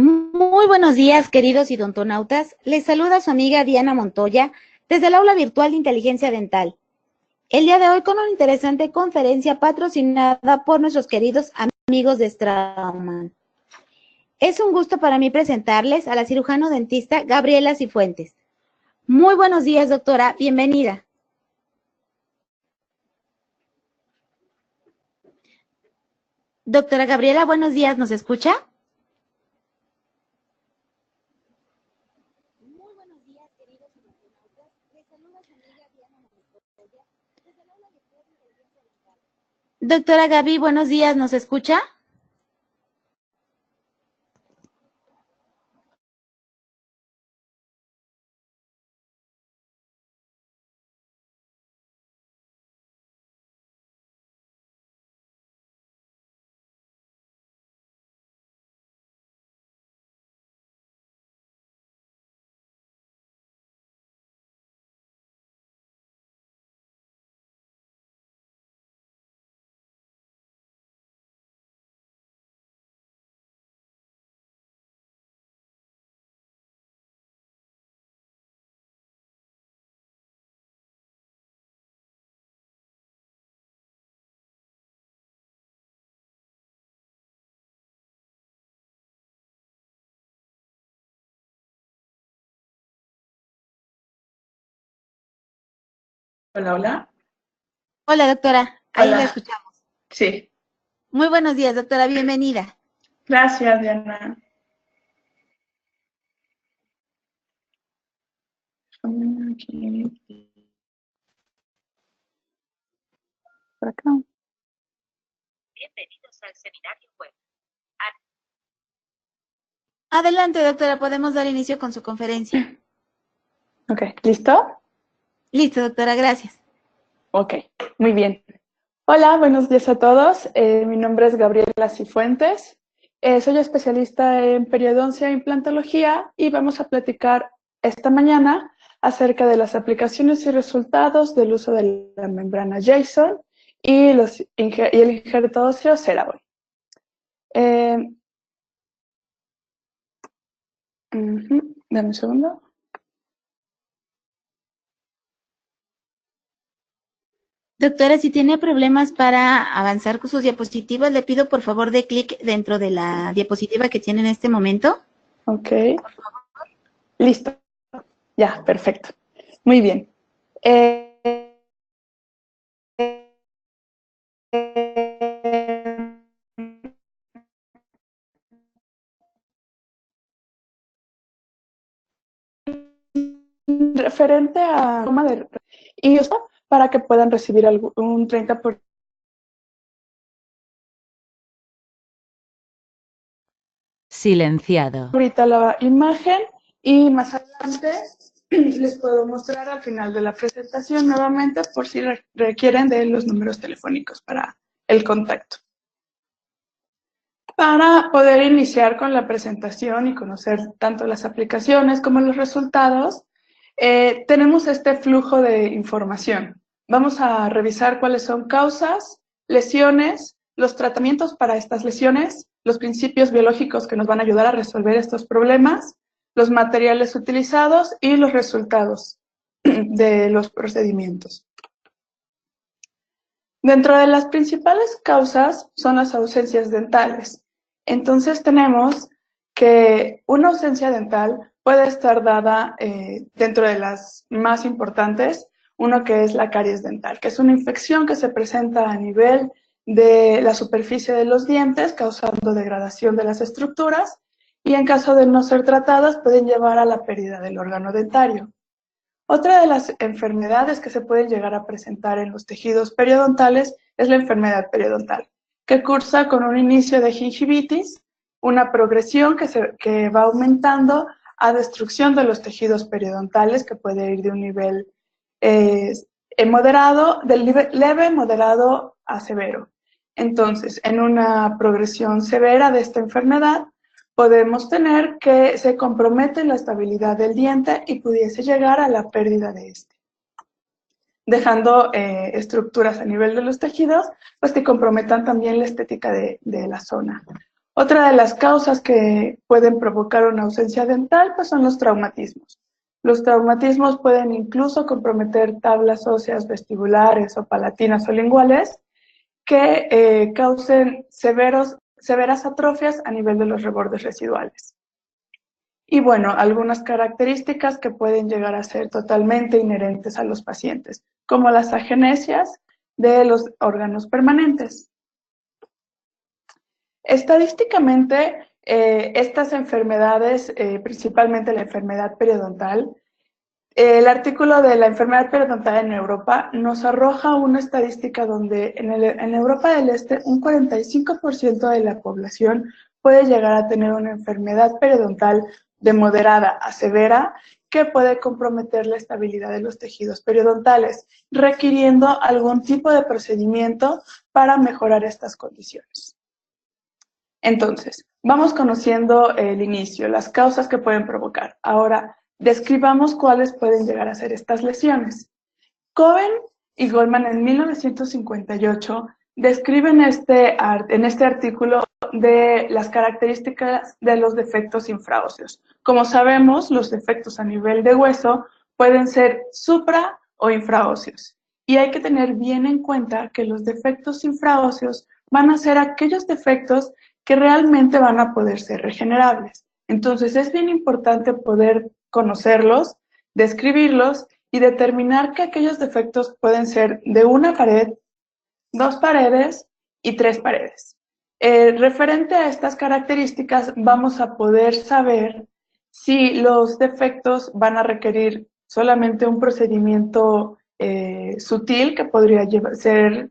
Muy buenos días, queridos idontonautas. Les saluda su amiga Diana Montoya desde el aula virtual de inteligencia dental. El día de hoy con una interesante conferencia patrocinada por nuestros queridos amigos de Straumann. Es un gusto para mí presentarles a la cirujano dentista Gabriela Cifuentes. Muy buenos días, doctora. Bienvenida. Doctora Gabriela, buenos días. ¿Nos escucha? Muy buenos días, queridos idontonautas. Les saluda su amiga Diana Montoya desde el aula virtual de inteligencia dental. Doctora Gaby, buenos días. ¿Nos escucha? Hola, hola. Hola, doctora. Ahí la Hola. escuchamos. Sí. Muy buenos días, doctora. Bienvenida. Gracias, Diana. Aquí. Por acá. Bienvenidos al seminario web. Adelante, doctora. Podemos dar inicio con su conferencia. Ok, ¿listo? Listo, doctora. Gracias. Ok, muy bien. Hola, buenos días a todos. Mi nombre es Gabriela Cifuentes. Soy especialista en periodoncia e implantología y vamos a platicar esta mañana acerca de las aplicaciones y resultados del uso de la membrana Jason y el injerto óseo CeraVe. Dame un segundo. Doctora, si tiene problemas para avanzar con sus diapositivas, le pido por favor de clic dentro de la diapositiva que tiene en este momento. Ok. Listo. Ya, perfecto. Muy bien. Referente a toma de y esto para que puedan recibir un 30%. Silenciado. Ahorita la imagen y más adelante les puedo mostrar al final de la presentación nuevamente por si requieren de los números telefónicos para el contacto. Para poder iniciar con la presentación y conocer tanto las aplicaciones como los resultados, tenemos este flujo de información. Vamos a revisar cuáles son causas, lesiones, los tratamientos para estas lesiones, los principios biológicos que nos van a ayudar a resolver estos problemas, los materiales utilizados y los resultados de los procedimientos. Dentro de las principales causas son las ausencias dentales. Entonces tenemos que una ausencia dental puede estar dada dentro de las más importantes, uno que es la caries dental, que es una infección que se presenta a nivel de la superficie de los dientes, causando degradación de las estructuras, y en caso de no ser tratadas pueden llevar a la pérdida del órgano dentario. Otra de las enfermedades que se pueden llegar a presentar en los tejidos periodontales es la enfermedad periodontal, que cursa con un inicio de gingivitis, una progresión que va aumentando a destrucción de los tejidos periodontales, que puede ir de un nivel moderado, del nivel leve, moderado a severo. Entonces, en una progresión severa de esta enfermedad, podemos tener que se compromete la estabilidad del diente y pudiese llegar a la pérdida de este, dejando estructuras a nivel de los tejidos, pues que comprometan también la estética de la zona. Otra de las causas que pueden provocar una ausencia dental pues son los traumatismos. Los traumatismos pueden incluso comprometer tablas óseas vestibulares o palatinas o linguales que causen severas atrofias a nivel de los rebordes residuales. Y bueno, algunas características que pueden llegar a ser totalmente inherentes a los pacientes, como las agenesias de los órganos permanentes. Estadísticamente, estas enfermedades, principalmente la enfermedad periodontal, el artículo de la enfermedad periodontal en Europa nos arroja una estadística donde en Europa del Este un 45% de la población puede llegar a tener una enfermedad periodontal de moderada a severa que puede comprometer la estabilidad de los tejidos periodontales, requiriendo algún tipo de procedimiento para mejorar estas condiciones. Entonces, vamos conociendo el inicio, las causas que pueden provocar. Ahora, describamos cuáles pueden llegar a ser estas lesiones. Cohen y Goldman en 1958 describen en este artículo de las características de los defectos infraóseos. Como sabemos, los defectos a nivel de hueso pueden ser supra o infraóseos. Y hay que tener bien en cuenta que los defectos infraóseos van a ser aquellos defectos que realmente van a poder ser regenerables. Entonces es bien importante poder conocerlos, describirlos y determinar que aquellos defectos pueden ser de una pared, 2 paredes y 3 paredes. Referente a estas características, vamos a poder saber si los defectos van a requerir solamente un procedimiento sutil, que podría ser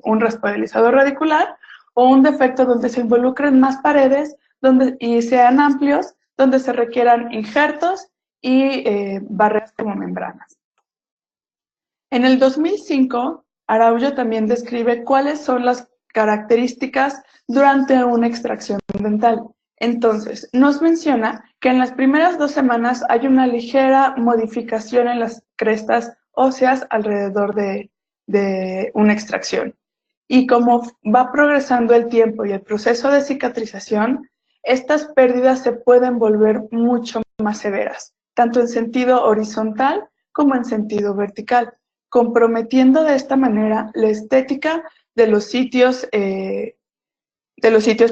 un raspodelizador radicular, o un defecto donde se involucren más paredes y sean amplios, donde se requieran injertos y barreras como membranas. En el 2005, Araujo también describe cuáles son las características durante una extracción dental. Entonces, nos menciona que en las primeras 2 semanas hay una ligera modificación en las crestas óseas alrededor de una extracción. Y como va progresando el tiempo y el proceso de cicatrización, estas pérdidas se pueden volver mucho más severas, tanto en sentido horizontal como en sentido vertical, comprometiendo de esta manera la estética de los sitios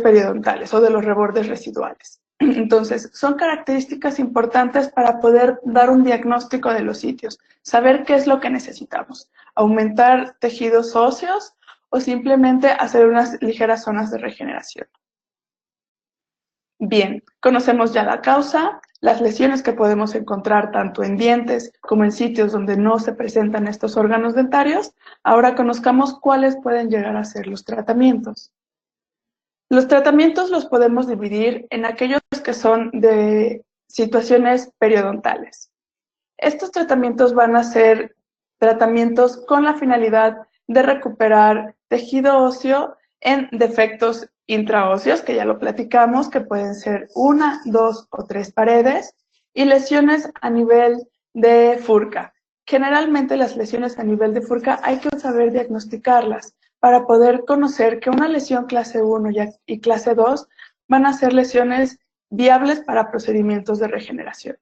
periodontales o de los rebordes residuales. Entonces, son características importantes para poder dar un diagnóstico de los sitios, saber qué es lo que necesitamos, aumentar tejidos óseos o simplemente hacer unas ligeras zonas de regeneración. Bien, conocemos ya la causa, las lesiones que podemos encontrar tanto en dientes como en sitios donde no se presentan estos órganos dentarios. Ahora conozcamos cuáles pueden llegar a ser los tratamientos. Los tratamientos los podemos dividir en aquellos que son de situaciones periodontales. Estos tratamientos van a ser tratamientos con la finalidad de recuperar tejido óseo en defectos intraóseos, que ya lo platicamos, que pueden ser 1, 2 o 3 paredes, y lesiones a nivel de furca. Generalmente las lesiones a nivel de furca hay que saber diagnosticarlas para poder conocer que una lesión clase 1 y clase 2 van a ser lesiones viables para procedimientos de regeneración.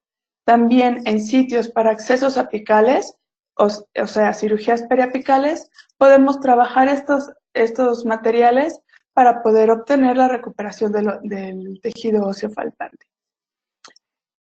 También en sitios para accesos apicales, o sea, cirugías periapicales, podemos trabajar estos materiales para poder obtener la recuperación del tejido óseo faltante.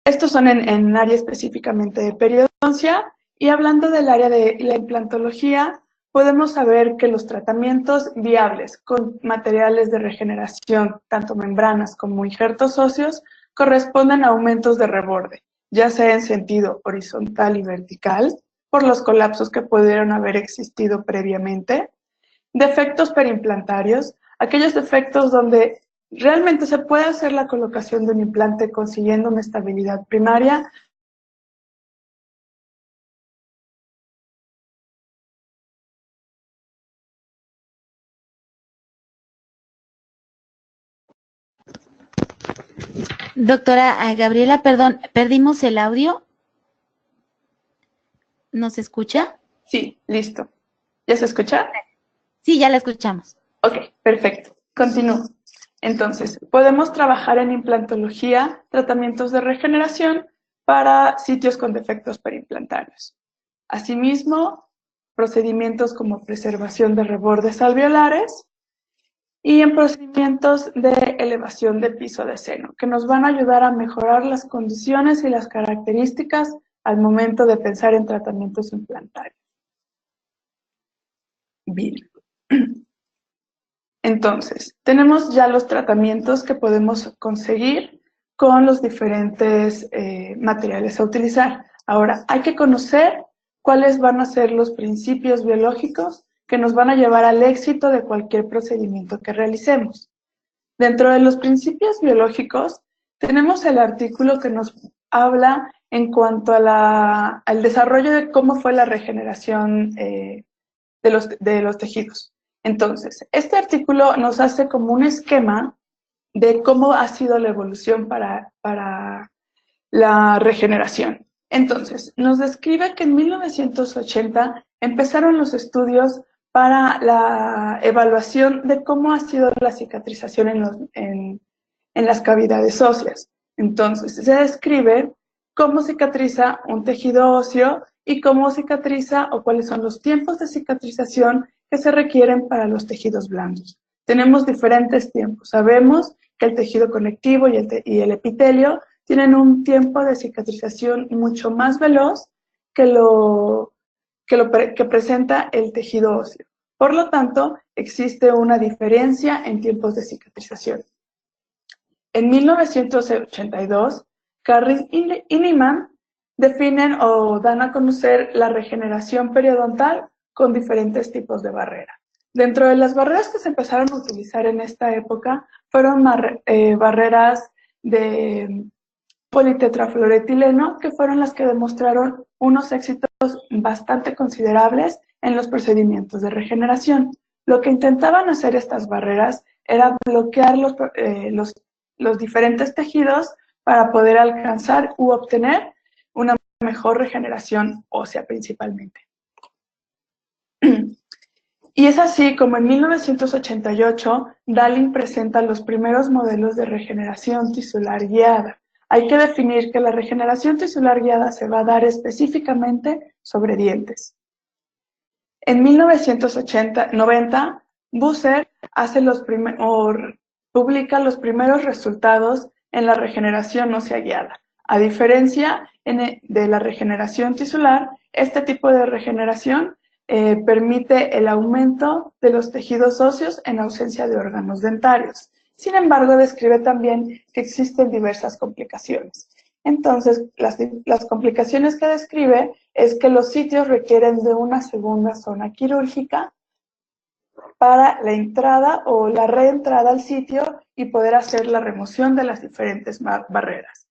Estos son en área específicamente de periodoncia, y hablando del área de la implantología, podemos saber que los tratamientos viables con materiales de regeneración, tanto membranas como injertos óseos, corresponden a aumentos de reborde, ya sea en sentido horizontal y vertical, por los colapsos que pudieron haber existido previamente, defectos perimplantarios, aquellos defectos donde realmente se puede hacer la colocación de un implante consiguiendo una estabilidad primaria. Doctora Gabriela, perdón, ¿perdimos el audio? ¿Nos escucha? Sí, listo. ¿Ya se escucha? Sí, ya la escuchamos. Ok, perfecto. Continúo. Entonces, podemos trabajar en implantología, tratamientos de regeneración para sitios con defectos periimplantarios. Asimismo, procedimientos como preservación de rebordes alveolares y en procedimientos de elevación de piso de seno, que nos van a ayudar a mejorar las condiciones y las características al momento de pensar en tratamientos implantarios. Bien. Entonces, tenemos ya los tratamientos que podemos conseguir con los diferentes materiales a utilizar. Ahora, hay que conocer cuáles van a ser los principios biológicos que nos van a llevar al éxito de cualquier procedimiento que realicemos. Dentro de los principios biológicos, tenemos el artículo que nos habla en cuanto a al desarrollo de cómo fue la regeneración de los tejidos. Entonces, este artículo nos hace como un esquema de cómo ha sido la evolución para la regeneración. Entonces, nos describe que en 1980 empezaron los estudios para la evaluación de cómo ha sido la cicatrización en las cavidades óseas. Entonces, se describe cómo cicatriza un tejido óseo y cómo cicatriza o cuáles son los tiempos de cicatrización que se requieren para los tejidos blandos. Tenemos diferentes tiempos. Sabemos que el tejido conectivo y el epitelio tienen un tiempo de cicatrización mucho más veloz que presenta el tejido óseo. Por lo tanto, existe una diferencia en tiempos de cicatrización. En 1982, Carring y Niemann definen o dan a conocer la regeneración periodontal con diferentes tipos de barrera. Dentro de las barreras que se empezaron a utilizar en esta época fueron barreras de politetrafluoretileno, que fueron las que demostraron unos éxitos bastante considerables en los procedimientos de regeneración. Lo que intentaban hacer estas barreras era bloquear los diferentes tejidos para poder alcanzar u obtener una mejor regeneración ósea principalmente. Y es así como en 1988 Dahling presenta los primeros modelos de regeneración tisular guiada. Hay que definir que la regeneración tisular guiada se va a dar específicamente sobre dientes. En 1990, Busser publica los primeros resultados en la regeneración ósea guiada. A diferencia de la regeneración tisular, este tipo de regeneración permite el aumento de los tejidos óseos en ausencia de órganos dentarios. Sin embargo, describe también que existen diversas complicaciones. Entonces, las complicaciones que describe es que los sitios requieren de una segunda zona quirúrgica para la entrada o la reentrada al sitio y poder hacer la remoción de las diferentes barreras.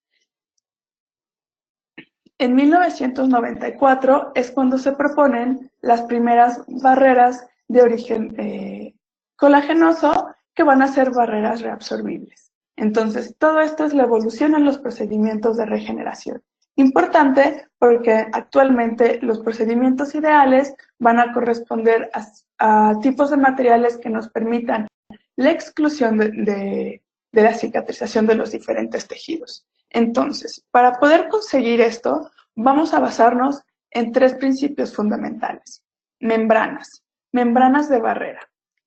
En 1994 es cuando se proponen las primeras barreras de origen colagenoso, que van a ser barreras reabsorbibles. Entonces, todo esto es la evolución en los procedimientos de regeneración. Importante porque actualmente los procedimientos ideales van a corresponder a tipos de materiales que nos permitan la exclusión de la cicatrización de los diferentes tejidos. Entonces, para poder conseguir esto, vamos a basarnos en tres principios fundamentales. Membranas de barrera.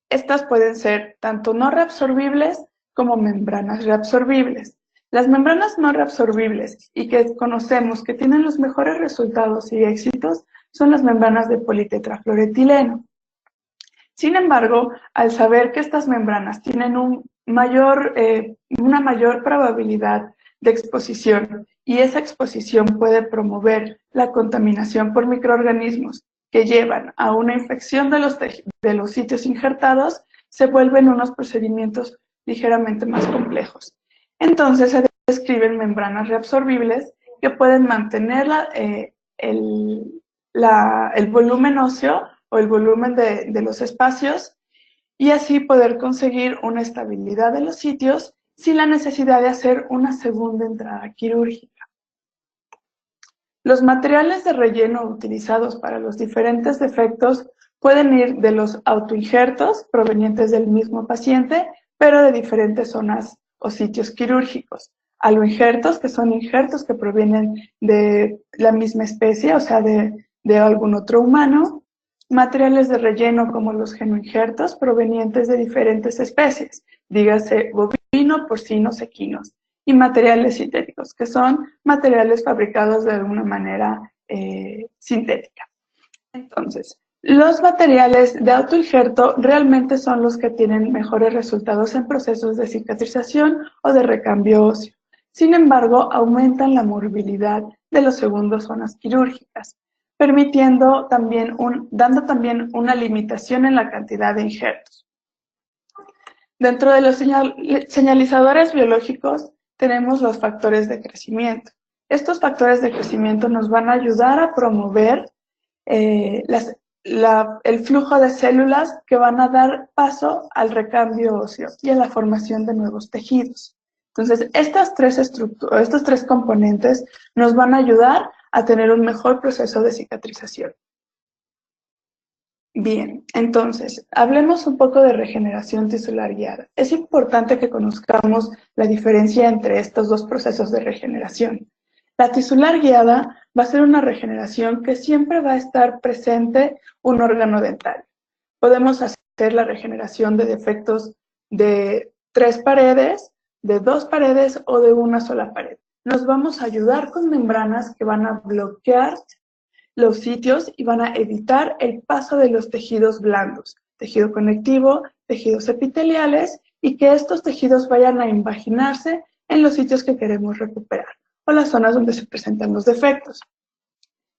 Estas pueden ser tanto no reabsorbibles como membranas reabsorbibles. Las membranas no reabsorbibles y que conocemos que tienen los mejores resultados y éxitos son las membranas de politetrafluoretileno. Sin embargo, al saber que estas membranas tienen una mayor probabilidad de exposición y esa exposición puede promover la contaminación por microorganismos que llevan a una infección de los sitios injertados, se vuelven unos procedimientos ligeramente más complejos. Entonces se describen membranas reabsorbibles que pueden mantener el volumen óseo o el volumen de los espacios y así poder conseguir una estabilidad de los sitios sin la necesidad de hacer una segunda entrada quirúrgica. Los materiales de relleno utilizados para los diferentes defectos pueden ir de los autoinjertos provenientes del mismo paciente, pero de diferentes zonas o sitios quirúrgicos. Aloinjertos, que son injertos que provienen de la misma especie, o sea, de algún otro humano. Materiales de relleno como los genoinjertos provenientes de diferentes especies, dígase bovino, porcinos, equinos. Y materiales sintéticos, que son materiales fabricados de alguna manera sintética. Entonces, los materiales de autoinjerto realmente son los que tienen mejores resultados en procesos de cicatrización o de recambio óseo. Sin embargo, aumentan la morbilidad de los segundos zonas quirúrgicas, permitiendo también dando también una limitación en la cantidad de injertos. Dentro de los señalizadores biológicos tenemos los factores de crecimiento. Estos factores de crecimiento nos van a ayudar a promover el flujo de células que van a dar paso al recambio óseo y a la formación de nuevos tejidos. Entonces, estos tres componentes nos van a ayudar a tener un mejor proceso de cicatrización. Bien, entonces, hablemos un poco de regeneración tisular guiada. Es importante que conozcamos la diferencia entre estos dos procesos de regeneración. La tisular guiada va a ser una regeneración que siempre va a estar presente un órgano dental. Podemos hacer la regeneración de defectos de 3 paredes, de 2 paredes o de una sola pared. Nos vamos a ayudar con membranas que van a bloquear los sitios y van a evitar el paso de los tejidos blandos, tejido conectivo, tejidos epiteliales, y que estos tejidos vayan a invaginarse en los sitios que queremos recuperar o las zonas donde se presentan los defectos.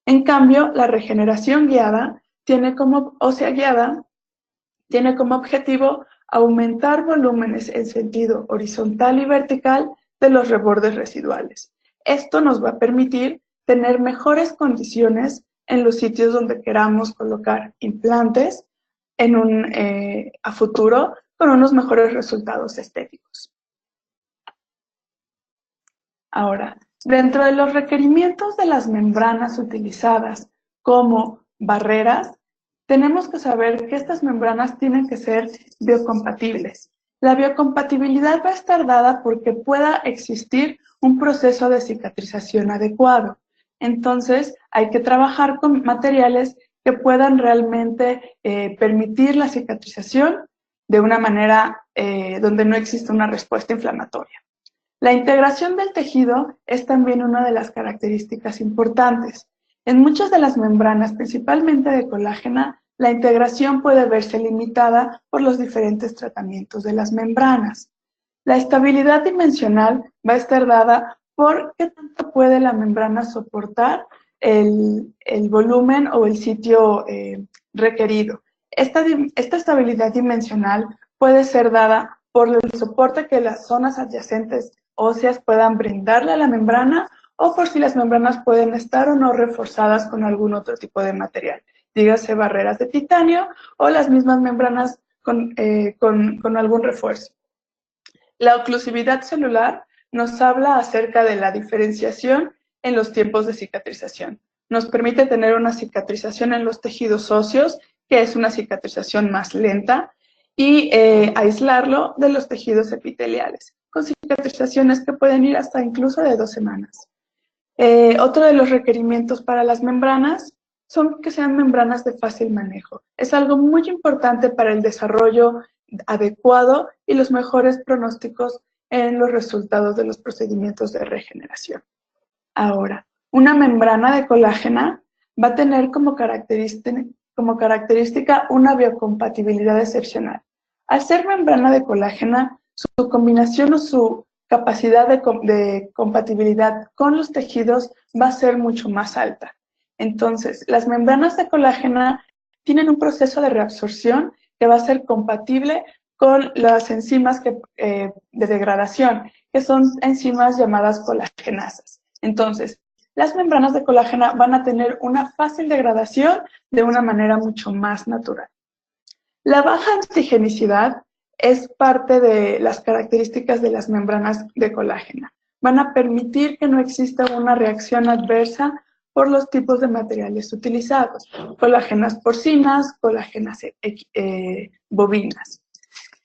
En cambio, la regeneración guiada tiene como objetivo aumentar volúmenes en sentido horizontal y vertical de los rebordes residuales. Esto nos va a permitir tener mejores condiciones en los sitios donde queramos colocar implantes a futuro con unos mejores resultados estéticos. Ahora, dentro de los requerimientos de las membranas utilizadas como barreras, tenemos que saber que estas membranas tienen que ser biocompatibles. La biocompatibilidad va a estar dada porque pueda existir un proceso de cicatrización adecuado. Entonces, hay que trabajar con materiales que puedan realmente permitir la cicatrización de una manera donde no exista una respuesta inflamatoria. La integración del tejido es también una de las características importantes. En muchas de las membranas, principalmente de colágeno, la integración puede verse limitada por los diferentes tratamientos de las membranas. La estabilidad dimensional va a estar dada por qué tanto puede la membrana soportar el volumen o el sitio requerido. Esta estabilidad dimensional puede ser dada por el soporte que las zonas adyacentes óseas puedan brindarle a la membrana o por si las membranas pueden estar o no reforzadas con algún otro tipo de material. Dígase barreras de titanio o las mismas membranas con algún refuerzo. La oclusividad celular nos habla acerca de la diferenciación en los tiempos de cicatrización. Nos permite tener una cicatrización en los tejidos óseos, que es una cicatrización más lenta, y aislarlo de los tejidos epiteliales, con cicatrizaciones que pueden ir hasta incluso de 2 semanas. Otro de los requerimientos para las membranas son que sean membranas de fácil manejo. Es algo muy importante para el desarrollo adecuado y los mejores pronósticos en los resultados de los procedimientos de regeneración. Ahora, una membrana de colágeno va a tener como característica una biocompatibilidad excepcional. Al ser membrana de colágeno, su combinación o su capacidad de compatibilidad con los tejidos va a ser mucho más alta. Entonces, las membranas de colágeno tienen un proceso de reabsorción que va a ser compatible con las enzimas de degradación, que son enzimas llamadas colagenasas. Entonces, las membranas de colágeno van a tener una fácil degradación de una manera mucho más natural. La baja antigenicidad es parte de las características de las membranas de colágeno. Van a permitir que no exista una reacción adversa por los tipos de materiales utilizados, colágenas porcinas, colágenas bovinas.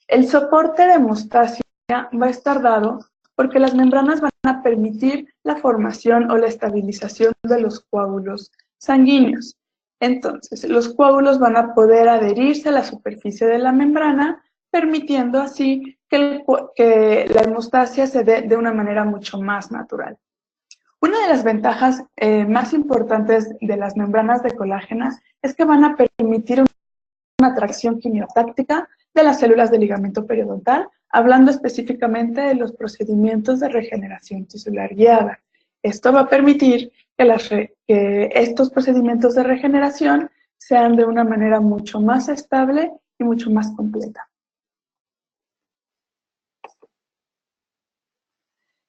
El soporte de hemostasia va a estar dado porque las membranas van a permitir la formación o la estabilización de los coágulos sanguíneos. Entonces, los coágulos van a poder adherirse a la superficie de la membrana, permitiendo así que la hemostasia se dé de una manera mucho más natural. Una de las ventajas más importantes de las membranas de colágeno es que van a permitir una atracción quimiotáctica de las células del ligamento periodontal, hablando específicamente de los procedimientos de regeneración tisular guiada. Esto va a permitir que estos procedimientos de regeneración sean de una manera mucho más estable y mucho más completa.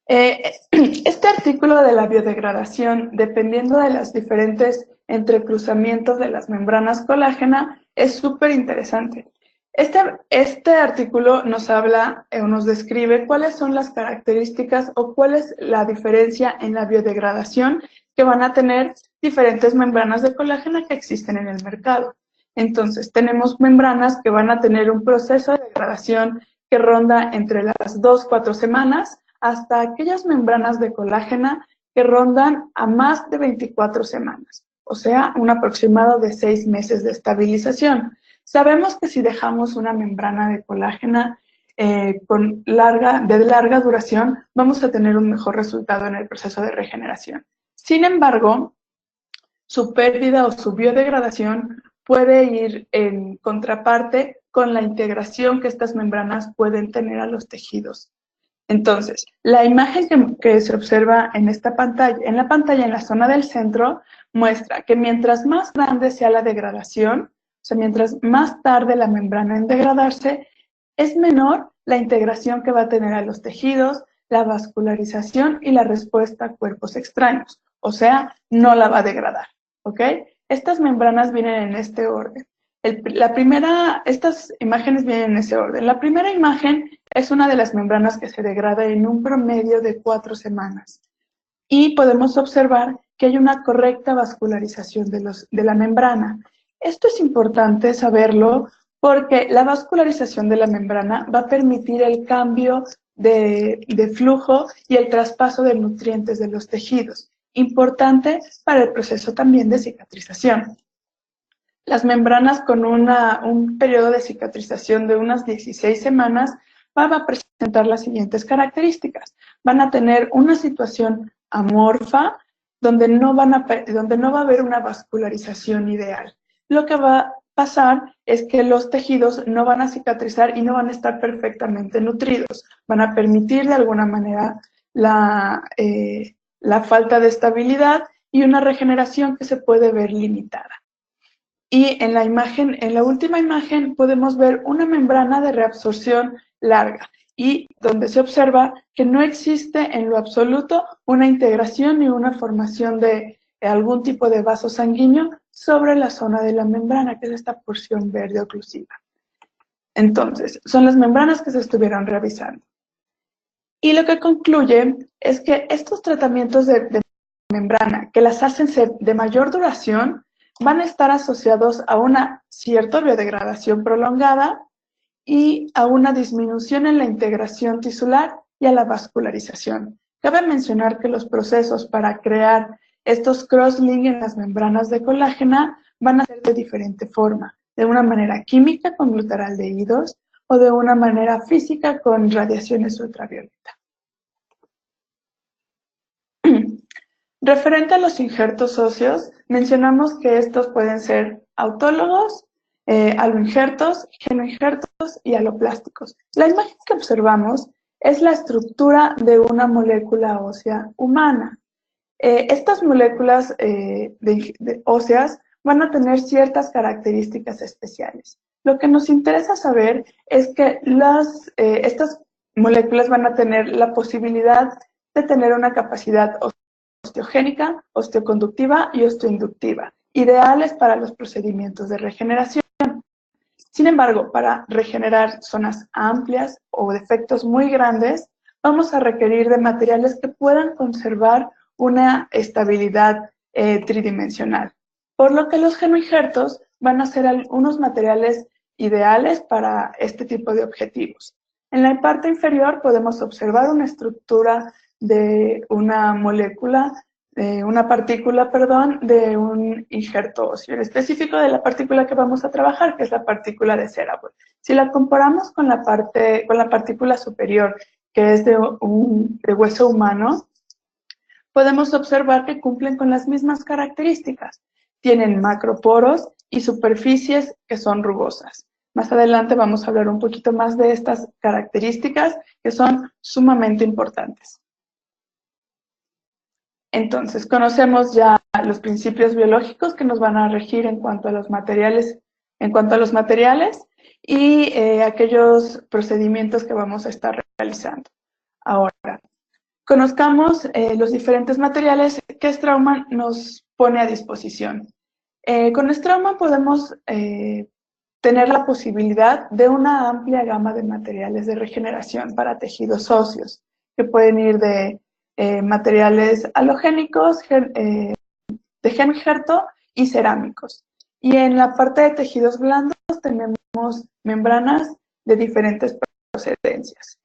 Este artículo de la biodegradación, dependiendo de los diferentes entrecruzamientos de las membranas colágena, es súper interesante. Este artículo nos habla o nos describe cuáles son las características o cuál es la diferencia en la biodegradación que van a tener diferentes membranas de colágeno que existen en el mercado. Entonces, tenemos membranas que van a tener un proceso de degradación que ronda entre las 2-4 semanas, hasta aquellas membranas de colágeno que rondan a más de 24 semanas, o sea, un aproximado de 6 meses de estabilización. Sabemos que si dejamos una membrana de colágeno de larga duración, vamos a tener un mejor resultado en el proceso de regeneración. Sin embargo, su pérdida o su biodegradación puede ir en contraparte con la integración que estas membranas pueden tener a los tejidos. Entonces, la imagen que se observa en esta pantalla, en la zona del centro, muestra que mientras más grande sea la degradación, o sea, mientras más tarde la membrana en degradarse, es menor la integración que va a tener a los tejidos, la vascularización y la respuesta a cuerpos extraños. O sea, no la va a degradar, ¿ok? Estas membranas vienen en este orden. Estas imágenes vienen en ese orden. La primera imagen es una de las membranas que se degrada en un promedio de 4 semanas. Y podemos observar que hay una correcta vascularización de la membrana. Esto es importante saberlo porque la vascularización de la membrana va a permitir el cambio de flujo y el traspaso de nutrientes de los tejidos. Importante para el proceso también de cicatrización. Las membranas con un periodo de cicatrización de unas 16 semanas van a presentar las siguientes características. Van a tener una situación amorfa donde no va a haber una vascularización ideal. Lo que va a pasar es que los tejidos no van a cicatrizar y no van a estar perfectamente nutridos. Van a permitir de alguna manera la falta de estabilidad y una regeneración que se puede ver limitada. Y en la última imagen podemos ver una membrana de reabsorción larga y donde se observa que no existe en lo absoluto una integración ni una formación de algún tipo de vaso sanguíneo sobre la zona de la membrana, que es esta porción verde oclusiva. Entonces, son las membranas que se estuvieron revisando. Y lo que concluye es que estos tratamientos de membrana, que las hacen ser de mayor duración, van a estar asociados a una cierta biodegradación prolongada y a una disminución en la integración tisular y a la vascularización. Cabe mencionar que los procesos para crear estos cross-link en las membranas de colágeno van a ser de diferente forma, de una manera química con glutaraldehídos o de una manera física con radiaciones ultravioleta. Referente a los injertos óseos, mencionamos que estos pueden ser autólogos, aloinjertos, genoinjertos y aloplásticos. La imagen que observamos es la estructura de una molécula ósea humana. Estas moléculas óseas van a tener ciertas características especiales. Lo que nos interesa saber es que estas moléculas van a tener la posibilidad de tener una capacidad osteogénica, osteoconductiva y osteoinductiva, ideales para los procedimientos de regeneración. Sin embargo, para regenerar zonas amplias o defectos muy grandes, vamos a requerir de materiales que puedan conservar una estabilidad tridimensional. Por lo que los genoinjertos van a ser unos materiales ideales para este tipo de objetivos. En la parte inferior podemos observar una estructura de una molécula, una partícula, perdón, de un injerto óseo, en específico de la partícula que vamos a trabajar, que es la partícula de Cerebol. Si la comparamos con la partícula superior, que es de hueso humano, podemos observar que cumplen con las mismas características. Tienen macroporos y superficies que son rugosas. Más adelante vamos a hablar un poquito más de estas características que son sumamente importantes. Entonces, conocemos ya los principios biológicos que nos van a regir en cuanto a los materiales, y aquellos procedimientos que vamos a estar realizando. Ahora, conozcamos los diferentes materiales que Straumann nos pone a disposición. Con Straumann podemos tener la posibilidad de una amplia gama de materiales de regeneración para tejidos óseos, que pueden ir de materiales halogénicos, de gen injerto y cerámicos. Y en la parte de tejidos blandos tenemos membranas de diferentes procedencias.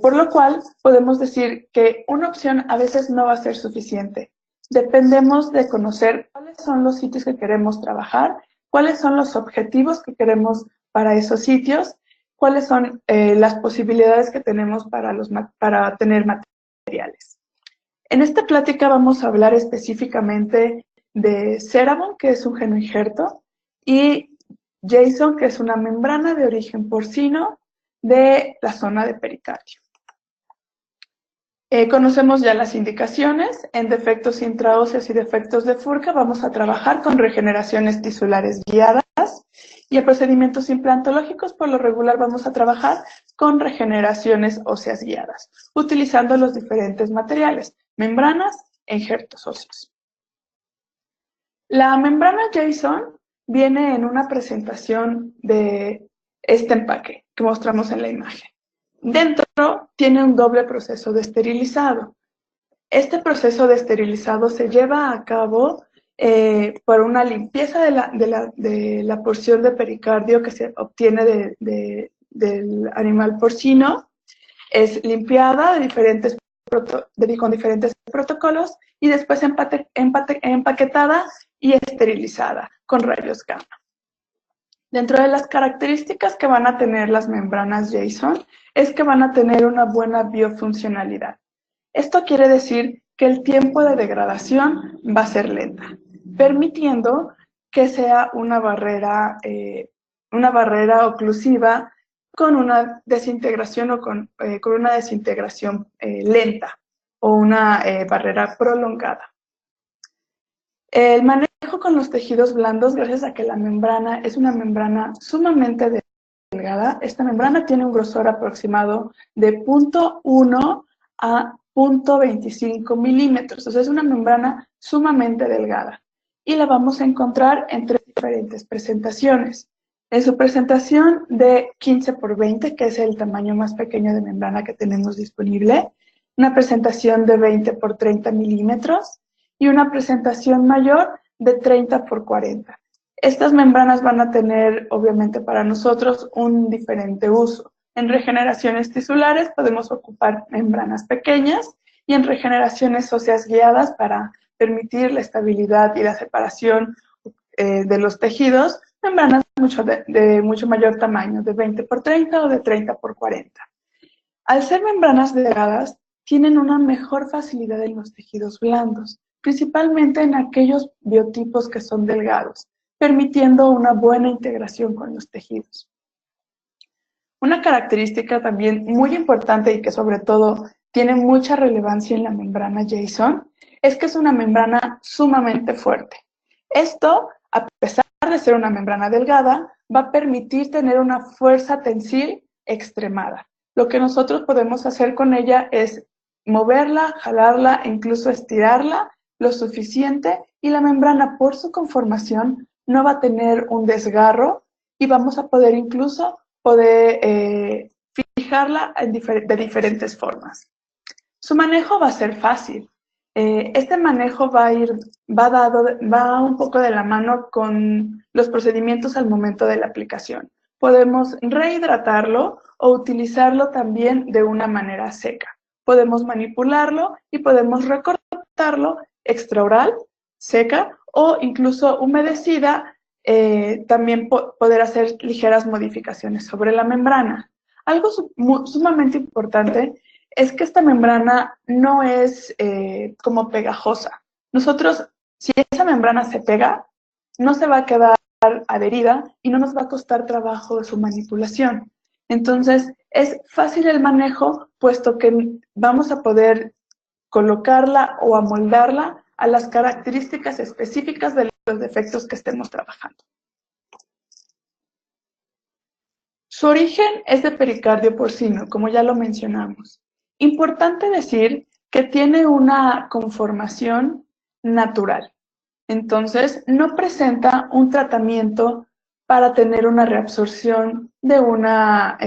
Por lo cual podemos decir que una opción a veces no va a ser suficiente. Dependemos de conocer cuáles son los sitios que queremos trabajar, cuáles son los objetivos que queremos para esos sitios, cuáles son las posibilidades que tenemos para tener materiales. En esta plática vamos a hablar específicamente de Cerebol, que es un genoinjerto, y Jason, que es una membrana de origen porcino de la zona de pericardio. Conocemos ya las indicaciones. En defectos intraóseos y defectos de Furka vamos a trabajar con regeneraciones tisulares guiadas, y en procedimientos implantológicos por lo regular vamos a trabajar con regeneraciones óseas guiadas, utilizando los diferentes materiales, membranas e injertos óseos. La membrana Jason viene en una presentación de este empaque que mostramos en la imagen. Dentro tiene un doble proceso de esterilizado. Este proceso de esterilizado se lleva a cabo por una limpieza de la porción de pericardio que se obtiene del animal porcino. Es limpiada con diferentes protocolos y después empaquetada y esterilizada con rayos gamma. Dentro de las características que van a tener las membranas Jason es que van a tener una buena biofuncionalidad. Esto quiere decir que el tiempo de degradación va a ser lenta, permitiendo que sea una barrera oclusiva con una desintegración o con una desintegración lenta o una barrera prolongada. El manejo con los tejidos blandos, gracias a que la membrana es una membrana sumamente delgada, esta membrana tiene un grosor aproximado de 0.1 a 0.25 milímetros, o sea, es una membrana sumamente delgada. Y la vamos a encontrar en tres diferentes presentaciones. En su presentación de 15 por 20, que es el tamaño más pequeño de membrana que tenemos disponible, una presentación de 20 por 30 milímetros y una presentación mayor de 30 por 40. Estas membranas van a tener, obviamente, para nosotros un diferente uso. En regeneraciones tisulares podemos ocupar membranas pequeñas y en regeneraciones óseas guiadas para permitir la estabilidad y la separación de los tejidos, membranas de mucho mayor tamaño, de 20 por 30 o de 30 por 40. Al ser membranas delgadas, tienen una mejor facilidad en los tejidos blandos, principalmente en aquellos biotipos que son delgados, permitiendo una buena integración con los tejidos. Una característica también muy importante y que sobre todo tiene mucha relevancia en la membrana Jason es que es una membrana sumamente fuerte. Esto, a pesar de ser una membrana delgada, va a permitir tener una fuerza tensil extremada. Lo que nosotros podemos hacer con ella es moverla, jalarla e incluso estirarla lo suficiente, y la membrana, por su conformación, no va a tener un desgarro y vamos a poder incluso fijarla de diferentes formas. Su manejo va a ser fácil. Este manejo va un poco de la mano con los procedimientos al momento de la aplicación. Podemos rehidratarlo o utilizarlo también de una manera seca. Podemos manipularlo y podemos recortarlo extraoral, seca o incluso humedecida, también poder hacer ligeras modificaciones sobre la membrana. Algo sumamente importante es que esta membrana no es como pegajosa. Nosotros, si esa membrana se pega, no se va a quedar adherida y no nos va a costar trabajo su manipulación. Entonces, es fácil el manejo, puesto que vamos a poder colocarla o amoldarla a las características específicas de los defectos que estemos trabajando. Su origen es de pericardio porcino, como ya lo mencionamos. Importante decir que tiene una conformación natural. Entonces, no presenta un tratamiento para tener una reabsorción de una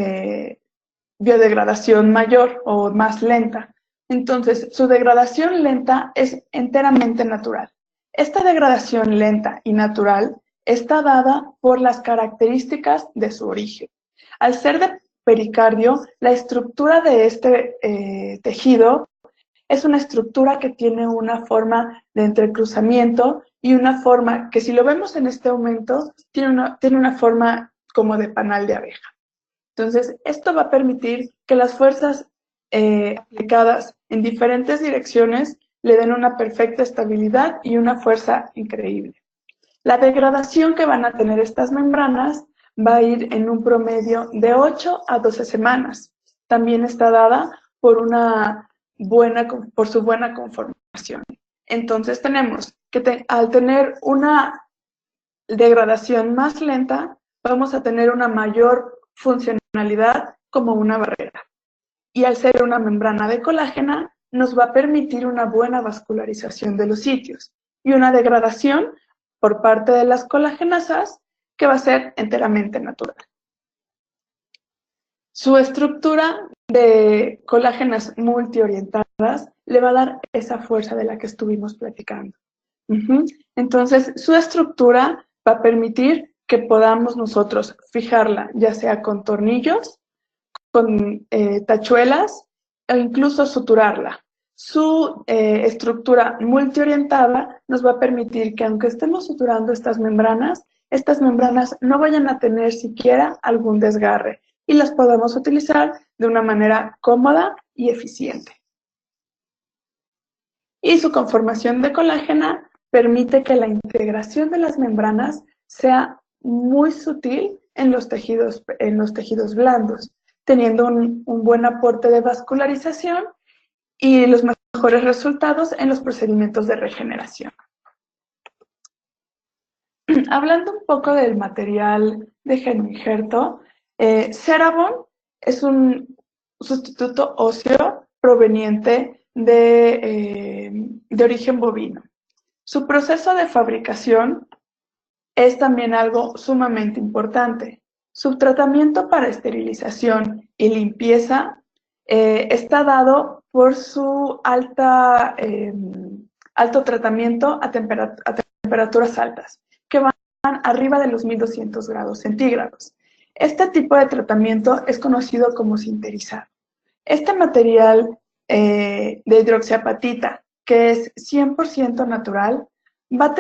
biodegradación mayor o más lenta. Entonces, su degradación lenta es enteramente natural. Esta degradación lenta y natural está dada por las características de su origen. Al ser de pericardio, la estructura de este tejido es una estructura que tiene una forma de entrecruzamiento y una forma que, si lo vemos en este aumento, tiene una forma como de panal de abeja. Entonces, esto va a permitir que las fuerzas aplicadas en diferentes direcciones le den una perfecta estabilidad y una fuerza increíble. La degradación que van a tener estas membranas va a ir en un promedio de 8 a 12 semanas. También está dada por su buena conformación. Entonces tenemos que al tener una degradación más lenta, vamos a tener una mayor funcionalidad como una barrera. Y al ser una membrana de colágena, nos va a permitir una buena vascularización de los sitios y una degradación por parte de las colágenasas que va a ser enteramente natural. Su estructura de colágenas multiorientadas le va a dar esa fuerza de la que estuvimos platicando. Entonces, su estructura va a permitir que podamos nosotros fijarla, ya sea con tornillos, con tachuelas o incluso suturarla. Su estructura multiorientada nos va a permitir que, aunque estemos suturando estas membranas no vayan a tener siquiera algún desgarre y las podamos utilizar de una manera cómoda y eficiente. Y su conformación de colágena permite que la integración de las membranas sea muy sutil en los tejidos blandos, teniendo un buen aporte de vascularización y los mejores resultados en los procedimientos de regeneración. Hablando un poco del material de genoinjerto, Ceravon es un sustituto óseo proveniente de origen bovino. Su proceso de fabricación es también algo sumamente importante. Su tratamiento para esterilización y limpieza está dado por su alto tratamiento a temperaturas altas, que van arriba de los 1200 grados centígrados. Este tipo de tratamiento es conocido como sinterizado. Este material de hidroxiapatita, que es 100% natural, va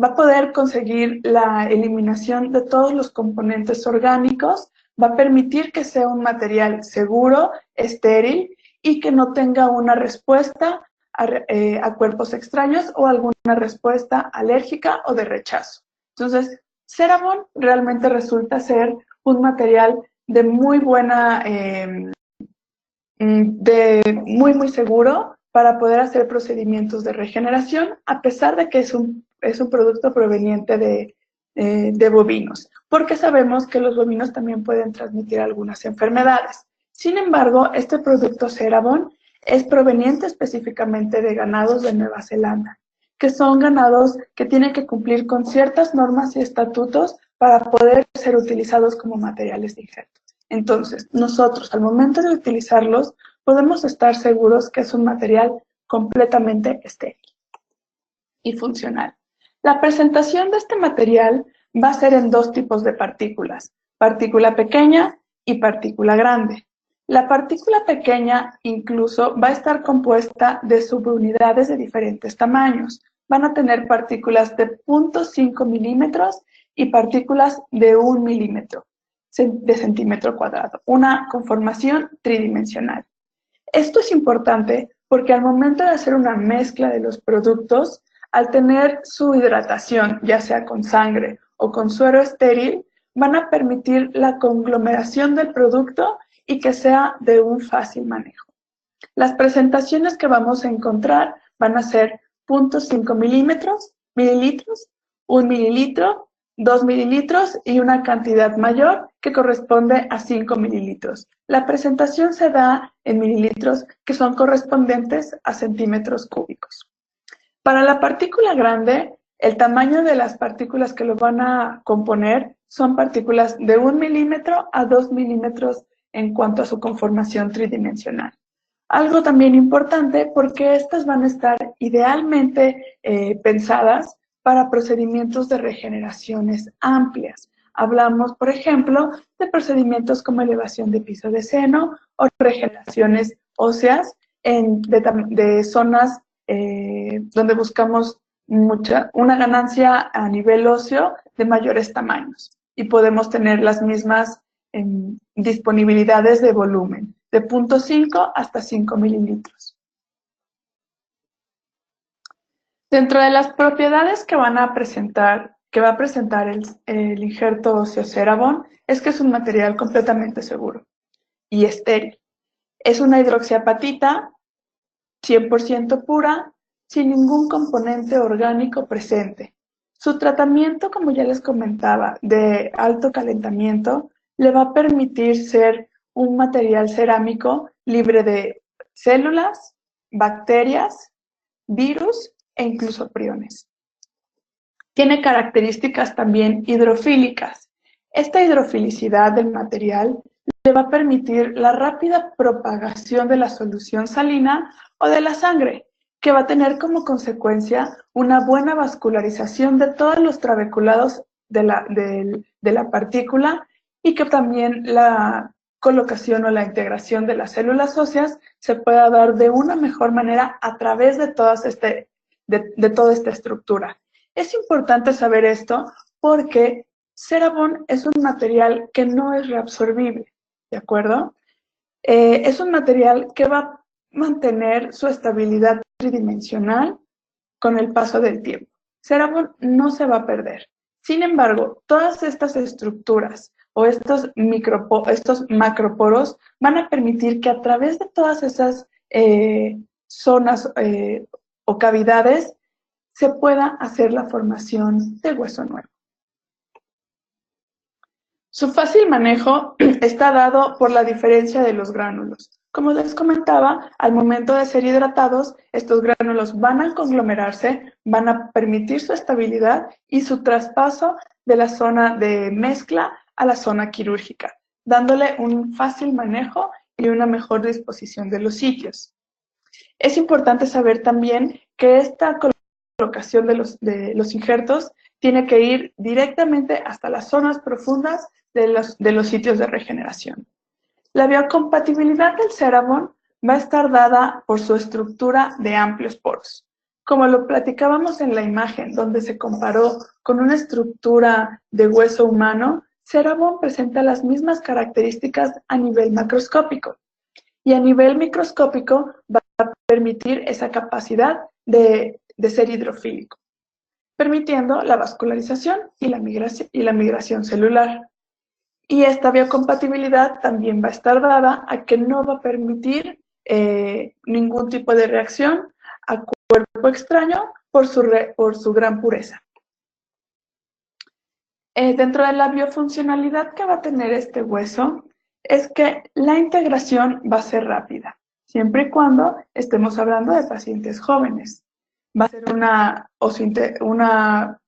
a poder conseguir la eliminación de todos los componentes orgánicos, va a permitir que sea un material seguro, estéril y que no tenga una respuesta a cuerpos extraños o alguna respuesta alérgica o de rechazo. Entonces, Ceravon realmente resulta ser un material de muy buena, muy seguro para poder hacer procedimientos de regeneración, a pesar de que es un producto proveniente de bovinos, porque sabemos que los bovinos también pueden transmitir algunas enfermedades. Sin embargo, este producto Ceravon es proveniente específicamente de ganados de Nueva Zelanda, que son ganados que tienen que cumplir con ciertas normas y estatutos para poder ser utilizados como materiales de injerto. Entonces, nosotros, al momento de utilizarlos, podemos estar seguros que es un material completamente estéril y funcional. La presentación de este material va a ser en dos tipos de partículas, partícula pequeña y partícula grande. La partícula pequeña incluso va a estar compuesta de subunidades de diferentes tamaños. Van a tener partículas de 0.5 milímetros y partículas de 1 milímetro de centímetro cuadrado, una conformación tridimensional. Esto es importante porque al momento de hacer una mezcla de los productos, al tener su hidratación, ya sea con sangre o con suero estéril, van a permitir la conglomeración del producto y que sea de un fácil manejo. Las presentaciones que vamos a encontrar van a ser 0.5 mililitros, 1 mililitro, 2 mililitros y una cantidad mayor que corresponde a 5 mililitros. La presentación se da en mililitros que son correspondientes a centímetros cúbicos. Para la partícula grande, el tamaño de las partículas que lo van a componer son partículas de 1 milímetro a 2 milímetros en cuanto a su conformación tridimensional. Algo también importante porque estas van a estar idealmente pensadas para procedimientos de regeneraciones amplias. Hablamos, por ejemplo, de procedimientos como elevación de piso de seno o regeneraciones óseas de zonas donde buscamos una ganancia a nivel óseo de mayores tamaños y podemos tener las mismas disponibilidades de volumen, de 0.5 hasta 5 mililitros. Dentro de las propiedades que va a presentar el injerto óseo Cerebon es que es un material completamente seguro y estéril. Es una hidroxiapatita 100% pura, sin ningún componente orgánico presente. Su tratamiento, como ya les comentaba, de alto calentamiento, le va a permitir ser un material cerámico libre de células, bacterias, virus e incluso priones. Tiene características también hidrofílicas. Esta hidrofilicidad del material le va a permitir la rápida propagación de la solución salina o de la sangre, que va a tener como consecuencia una buena vascularización de todos los trabeculados de la partícula y que también la colocación o la integración de las células óseas se pueda dar de una mejor manera a través de toda esta estructura. Es importante saber esto porque Cerebon es un material que no es reabsorbible, ¿de acuerdo? Es un material que va a mantener su estabilidad tridimensional con el paso del tiempo. Cerebon no se va a perder. Sin embargo, todas estas estructuras o estos macroporos van a permitir que a través de todas esas zonas o cavidades se pueda hacer la formación de hueso nuevo. Su fácil manejo está dado por la diferencia de los gránulos. Como les comentaba, al momento de ser hidratados, estos gránulos van a conglomerarse, van a permitir su estabilidad y su traspaso de la zona de mezcla a la zona quirúrgica, dándole un fácil manejo y una mejor disposición de los sitios. Es importante saber también que esta colocación de los injertos tiene que ir directamente hasta las zonas profundas de los sitios de regeneración. La biocompatibilidad del Cerebon va a estar dada por su estructura de amplios poros. Como lo platicábamos en la imagen, donde se comparó con una estructura de hueso humano, Cerebon presenta las mismas características a nivel macroscópico. Y a nivel microscópico va a permitir esa capacidad de ser hidrofílico, permitiendo la vascularización y la migración celular. Y esta biocompatibilidad también va a estar dada a que no va a permitir ningún tipo de reacción a cuerpo extraño por su gran pureza. Dentro de la biofuncionalidad que va a tener este hueso, es que la integración va a ser rápida, siempre y cuando estemos hablando de pacientes jóvenes. Va a ser una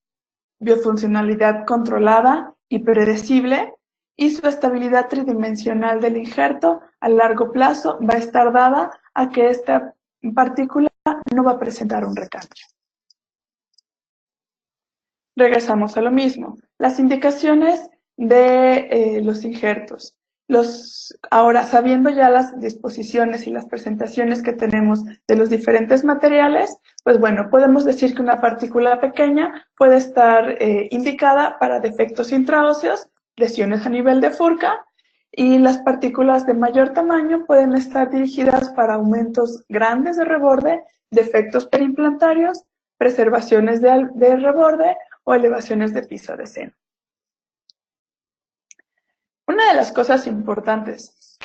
biofuncionalidad controlada y predecible, y su estabilidad tridimensional del injerto a largo plazo va a estar dada a que esta partícula no va a presentar un recambio. Regresamos a lo mismo. Las indicaciones de los injertos. Ahora, sabiendo ya las disposiciones y las presentaciones que tenemos de los diferentes materiales, pues bueno, podemos decir que una partícula pequeña puede estar indicada para defectos intraóseos, lesiones a nivel de Furca, y las partículas de mayor tamaño pueden estar dirigidas para aumentos grandes de reborde, defectos perimplantarios, preservaciones de reborde o elevaciones de piso de seno. Una de las cosas importantes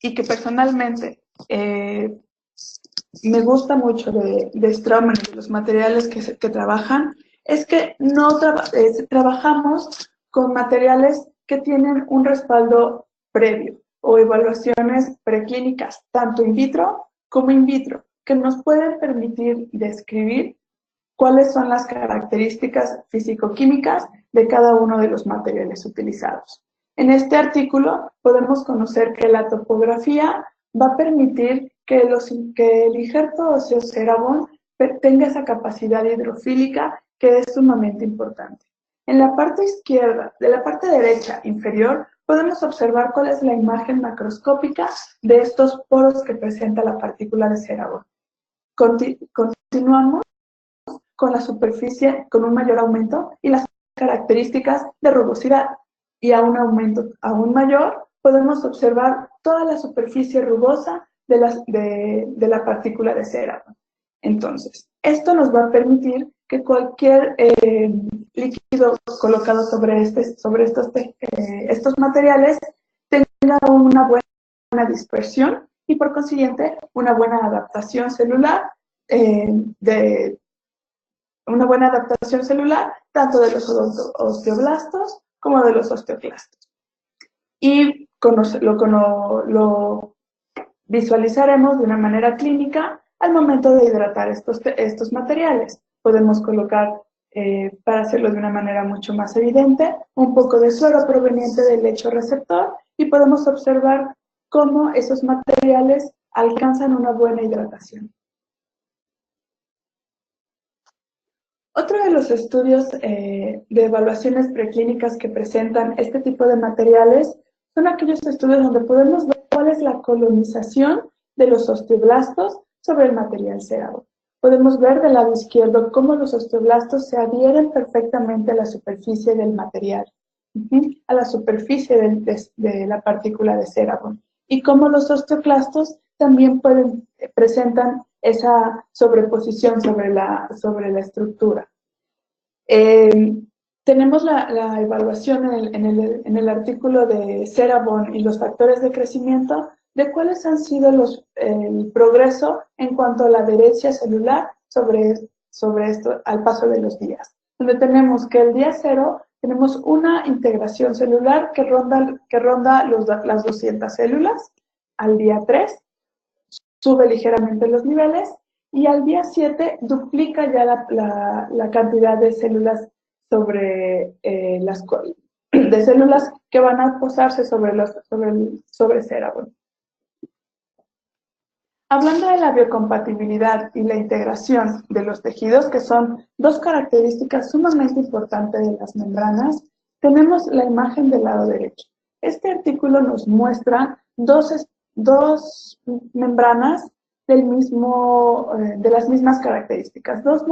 y que personalmente me gusta mucho de Straumann y de los materiales que trabajan es que no trabajamos con materiales que tienen un respaldo previo o evaluaciones preclínicas, tanto in vitro como in vitro, que nos pueden permitir describir cuáles son las características físico-químicas de cada uno de los materiales utilizados. En este artículo podemos conocer que la topografía va a permitir que el injerto óseo Cerebon tenga esa capacidad hidrofílica que es sumamente importante. En la parte izquierda, de la parte derecha inferior, podemos observar cuál es la imagen macroscópica de estos poros que presenta la partícula de Cerebon. Continuamos con la superficie con un mayor aumento y las características de rugosidad. Y a un aumento aún mayor, podemos observar toda la superficie rugosa de la partícula de Cerebon. Entonces, esto nos va a permitir que cualquier líquido colocado sobre estos materiales tenga una buena dispersión y, por consiguiente, una buena adaptación celular tanto de los osteoblastos como de los osteoclastos. Y lo visualizaremos de una manera clínica al momento de hidratar estos materiales. Podemos colocar, para hacerlo de una manera mucho más evidente, un poco de suero proveniente del lecho receptor y podemos observar cómo esos materiales alcanzan una buena hidratación. Otro de los estudios de evaluaciones preclínicas que presentan este tipo de materiales son aquellos estudios donde podemos ver cuál es la colonización de los osteoblastos sobre el material Cerebon. Podemos ver del lado izquierdo cómo los osteoblastos se adhieren perfectamente a la superficie del material, a la superficie de la partícula de Cerebon, y cómo los osteoclastos también presentan esa sobreposición sobre la estructura. Tenemos la evaluación en el artículo de Cerebon y los factores de crecimiento de cuáles han sido el progreso en cuanto a la adherencia celular sobre esto al paso de los días. Donde tenemos que el día 0 tenemos una integración celular que ronda las 200 células. Al día 3 sube ligeramente los niveles y al día 7 duplica ya la cantidad de células de células que van a posarse sobre Cerebon. Hablando de la biocompatibilidad y la integración de los tejidos, que son dos características sumamente importantes de las membranas, tenemos la imagen del lado derecho. Este artículo nos muestra dos membranas de las mismas características, dos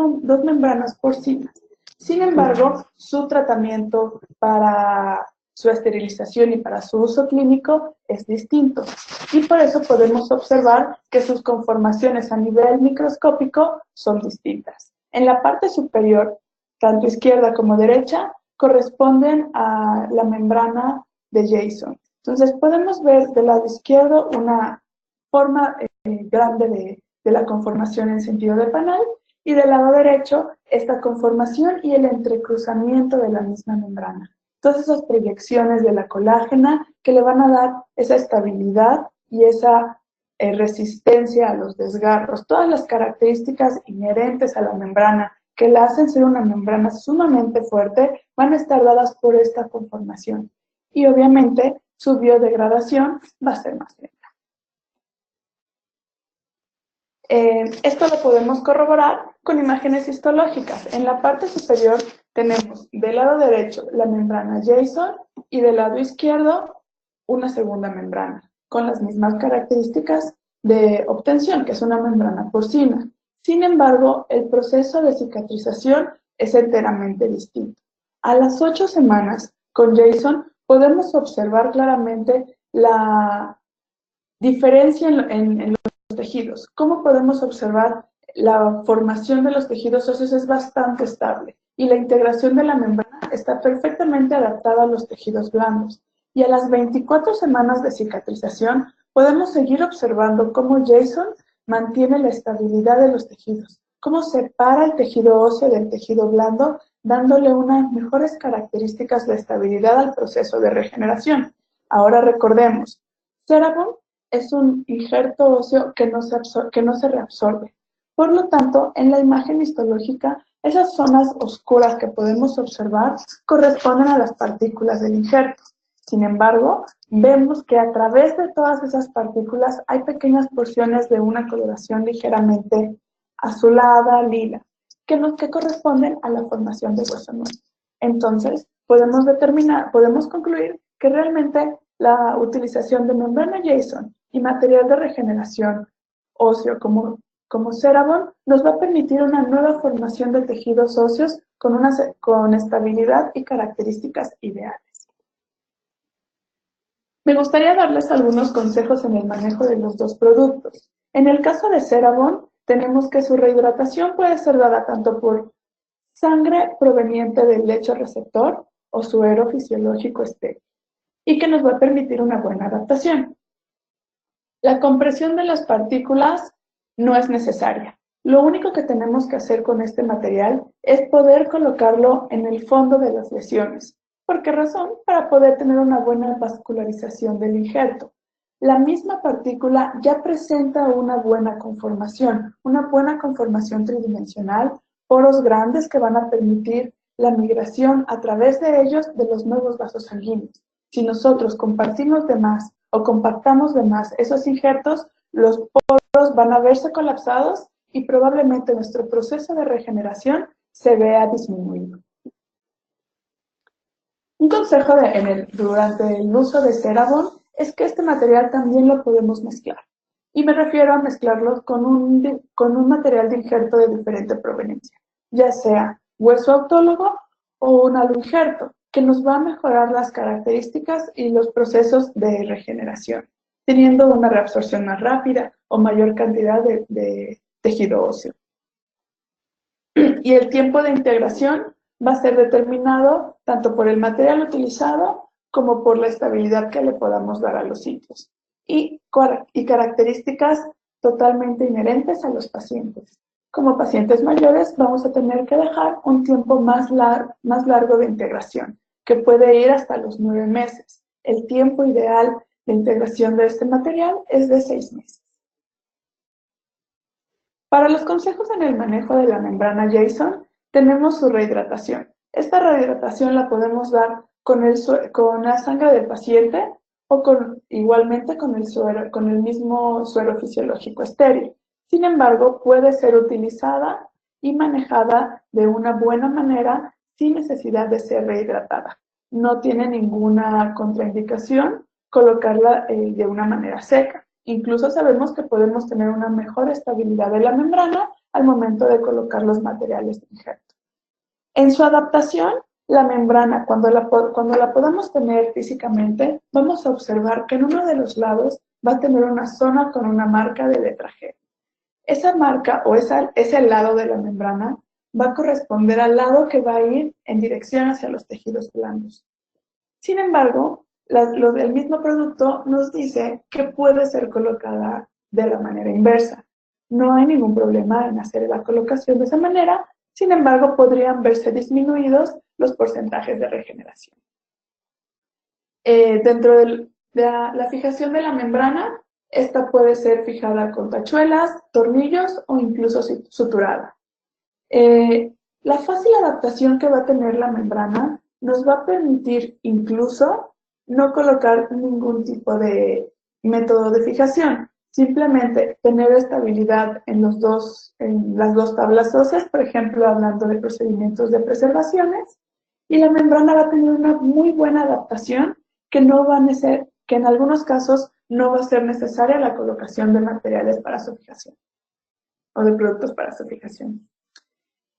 membranas porcinas. Sin embargo, su tratamiento para su esterilización y para su uso clínico es distinto. Y por eso podemos observar que sus conformaciones a nivel microscópico son distintas. En la parte superior, tanto izquierda como derecha, corresponden a la membrana de Jason. Entonces podemos ver del lado izquierdo una forma grande de la conformación en sentido de panal y del lado derecho esta conformación y el entrecruzamiento de la misma membrana. Todas esas proyecciones de la colágena que le van a dar esa estabilidad y esa resistencia a los desgarros, todas las características inherentes a la membrana que la hacen ser una membrana sumamente fuerte, van a estar dadas por esta conformación. Y obviamente su biodegradación va a ser más lenta. Esto lo podemos corroborar con imágenes histológicas. En la parte superior tenemos del lado derecho la membrana Jason y del lado izquierdo una segunda membrana, con las mismas características de obtención, que es una membrana porcina. Sin embargo, el proceso de cicatrización es enteramente distinto. A las 8 semanas, con Jason, podemos observar claramente la diferencia en los tejidos. ¿Cómo podemos observar? La formación de los tejidos óseos es bastante estable y la integración de la membrana está perfectamente adaptada a los tejidos blandos. Y a las 24 semanas de cicatrización podemos seguir observando cómo Jason mantiene la estabilidad de los tejidos, cómo separa el tejido óseo del tejido blando, dándole unas mejores características de estabilidad al proceso de regeneración. Ahora recordemos, Cerebrum es un injerto óseo que no se reabsorbe. Por lo tanto, en la imagen histológica, esas zonas oscuras que podemos observar corresponden a las partículas del injerto. Sin embargo, vemos que a través de todas esas partículas hay pequeñas porciones de una coloración ligeramente azulada, lila, que corresponden a la formación de hueso nuevo. Entonces, podemos concluir que realmente la utilización de membrana Jason y material de regeneración óseo como Cerebrum nos va a permitir una nueva formación de tejidos óseos con estabilidad y características ideales. Me gustaría darles algunos consejos en el manejo de los dos productos. En el caso de Cerebrum, tenemos que su rehidratación puede ser dada tanto por sangre proveniente del lecho receptor o suero fisiológico estéril, y que nos va a permitir una buena adaptación. La compresión de las partículas no es necesaria. Lo único que tenemos que hacer con este material es poder colocarlo en el fondo de las lesiones. ¿Por qué razón? Para poder tener una buena vascularización del injerto. La misma partícula ya presenta una buena conformación tridimensional, poros grandes que van a permitir la migración a través de ellos de los nuevos vasos sanguíneos. Si nosotros compartimos de más o compactamos de más esos injertos, los poros van a verse colapsados y probablemente nuestro proceso de regeneración se vea disminuido. Un consejo durante el uso de Cerebrum es que este material también lo podemos mezclar. Y me refiero a mezclarlo con un material de injerto de diferente proveniencia, ya sea hueso autólogo o un aloinjerto, que nos va a mejorar las características y los procesos de regeneración, teniendo una reabsorción más rápida o mayor cantidad de tejido óseo. Y el tiempo de integración va a ser determinado tanto por el material utilizado como por la estabilidad que le podamos dar a los sitios y características totalmente inherentes a los pacientes. Como pacientes mayores vamos a tener que dejar un tiempo más largo de integración, que puede ir hasta los 9 meses. El tiempo ideal de integración de este material es de 6 meses. Para los consejos en el manejo de la membrana Jason, tenemos su rehidratación. Esta rehidratación la podemos dar con la sangre del paciente o igualmente con el mismo suero fisiológico estéril. Sin embargo, puede ser utilizada y manejada de una buena manera sin necesidad de ser rehidratada. No tiene ninguna contraindicación colocarla de una manera seca. Incluso sabemos que podemos tener una mejor estabilidad de la membrana al momento de colocar los materiales de injerto. En su adaptación, la membrana, cuando la podamos tener físicamente, vamos a observar que en uno de los lados va a tener una zona con una marca de letra G. Esa marca o ese lado de la membrana va a corresponder al lado que va a ir en dirección hacia los tejidos blandos. Sin embargo, lo del mismo producto nos dice que puede ser colocada de la manera inversa. No hay ningún problema en hacer la colocación de esa manera, sin embargo, podrían verse disminuidos los porcentajes de regeneración. Dentro de la fijación de la membrana, esta puede ser fijada con tachuelas, tornillos o incluso suturada. La fácil adaptación que va a tener la membrana nos va a permitir incluso no colocar ningún tipo de método de fijación, simplemente tener estabilidad en las dos tablas óseas, por ejemplo, hablando de procedimientos de preservaciones, y la membrana va a tener una muy buena adaptación que en algunos casos no va a ser necesaria la colocación de materiales para su fijación o de productos para su fijación.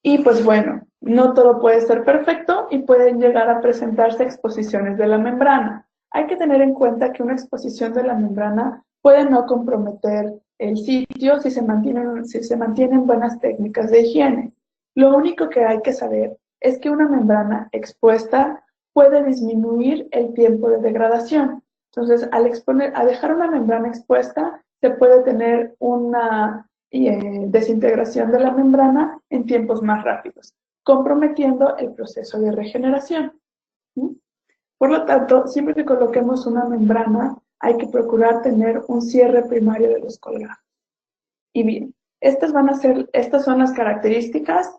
Y pues bueno, no todo puede ser perfecto y pueden llegar a presentarse exposiciones de la membrana. Hay que tener en cuenta que una exposición de la membrana puede no comprometer el sitio si se mantienen buenas técnicas de higiene. Lo único que hay que saber es que una membrana expuesta puede disminuir el tiempo de degradación. Entonces, al dejar una membrana expuesta, se puede tener una desintegración de la membrana en tiempos más rápidos, comprometiendo el proceso de regeneración. Por lo tanto, siempre que coloquemos una membrana, hay que procurar tener un cierre primario de los colgajos. Y bien, estas son las características.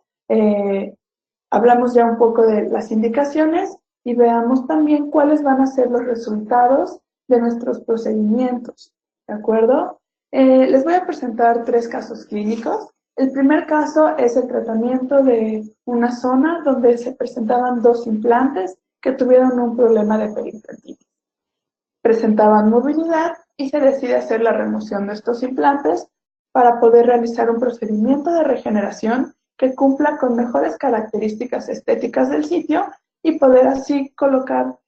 Hablamos ya un poco de las indicaciones y veamos también cuáles van a ser los resultados de nuestros procedimientos, ¿de acuerdo? Les voy a presentar 3 casos clínicos. El primer caso es el tratamiento de una zona donde se presentaban 2 implantes que tuvieron un problema de periodontitis. Presentaban movilidad y se decide hacer la remoción de estos implantes para poder realizar un procedimiento de regeneración que cumpla con mejores características estéticas del sitio y poder así colocar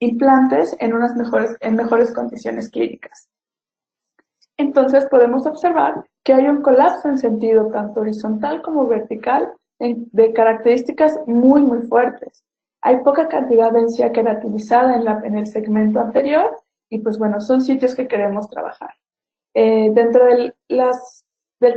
implantes en mejores condiciones clínicas. Entonces podemos observar que hay un colapso en sentido tanto horizontal como vertical de características muy, muy fuertes. Hay poca cantidad de encía queratinizada en el segmento anterior y pues bueno, son sitios que queremos trabajar. Dentro del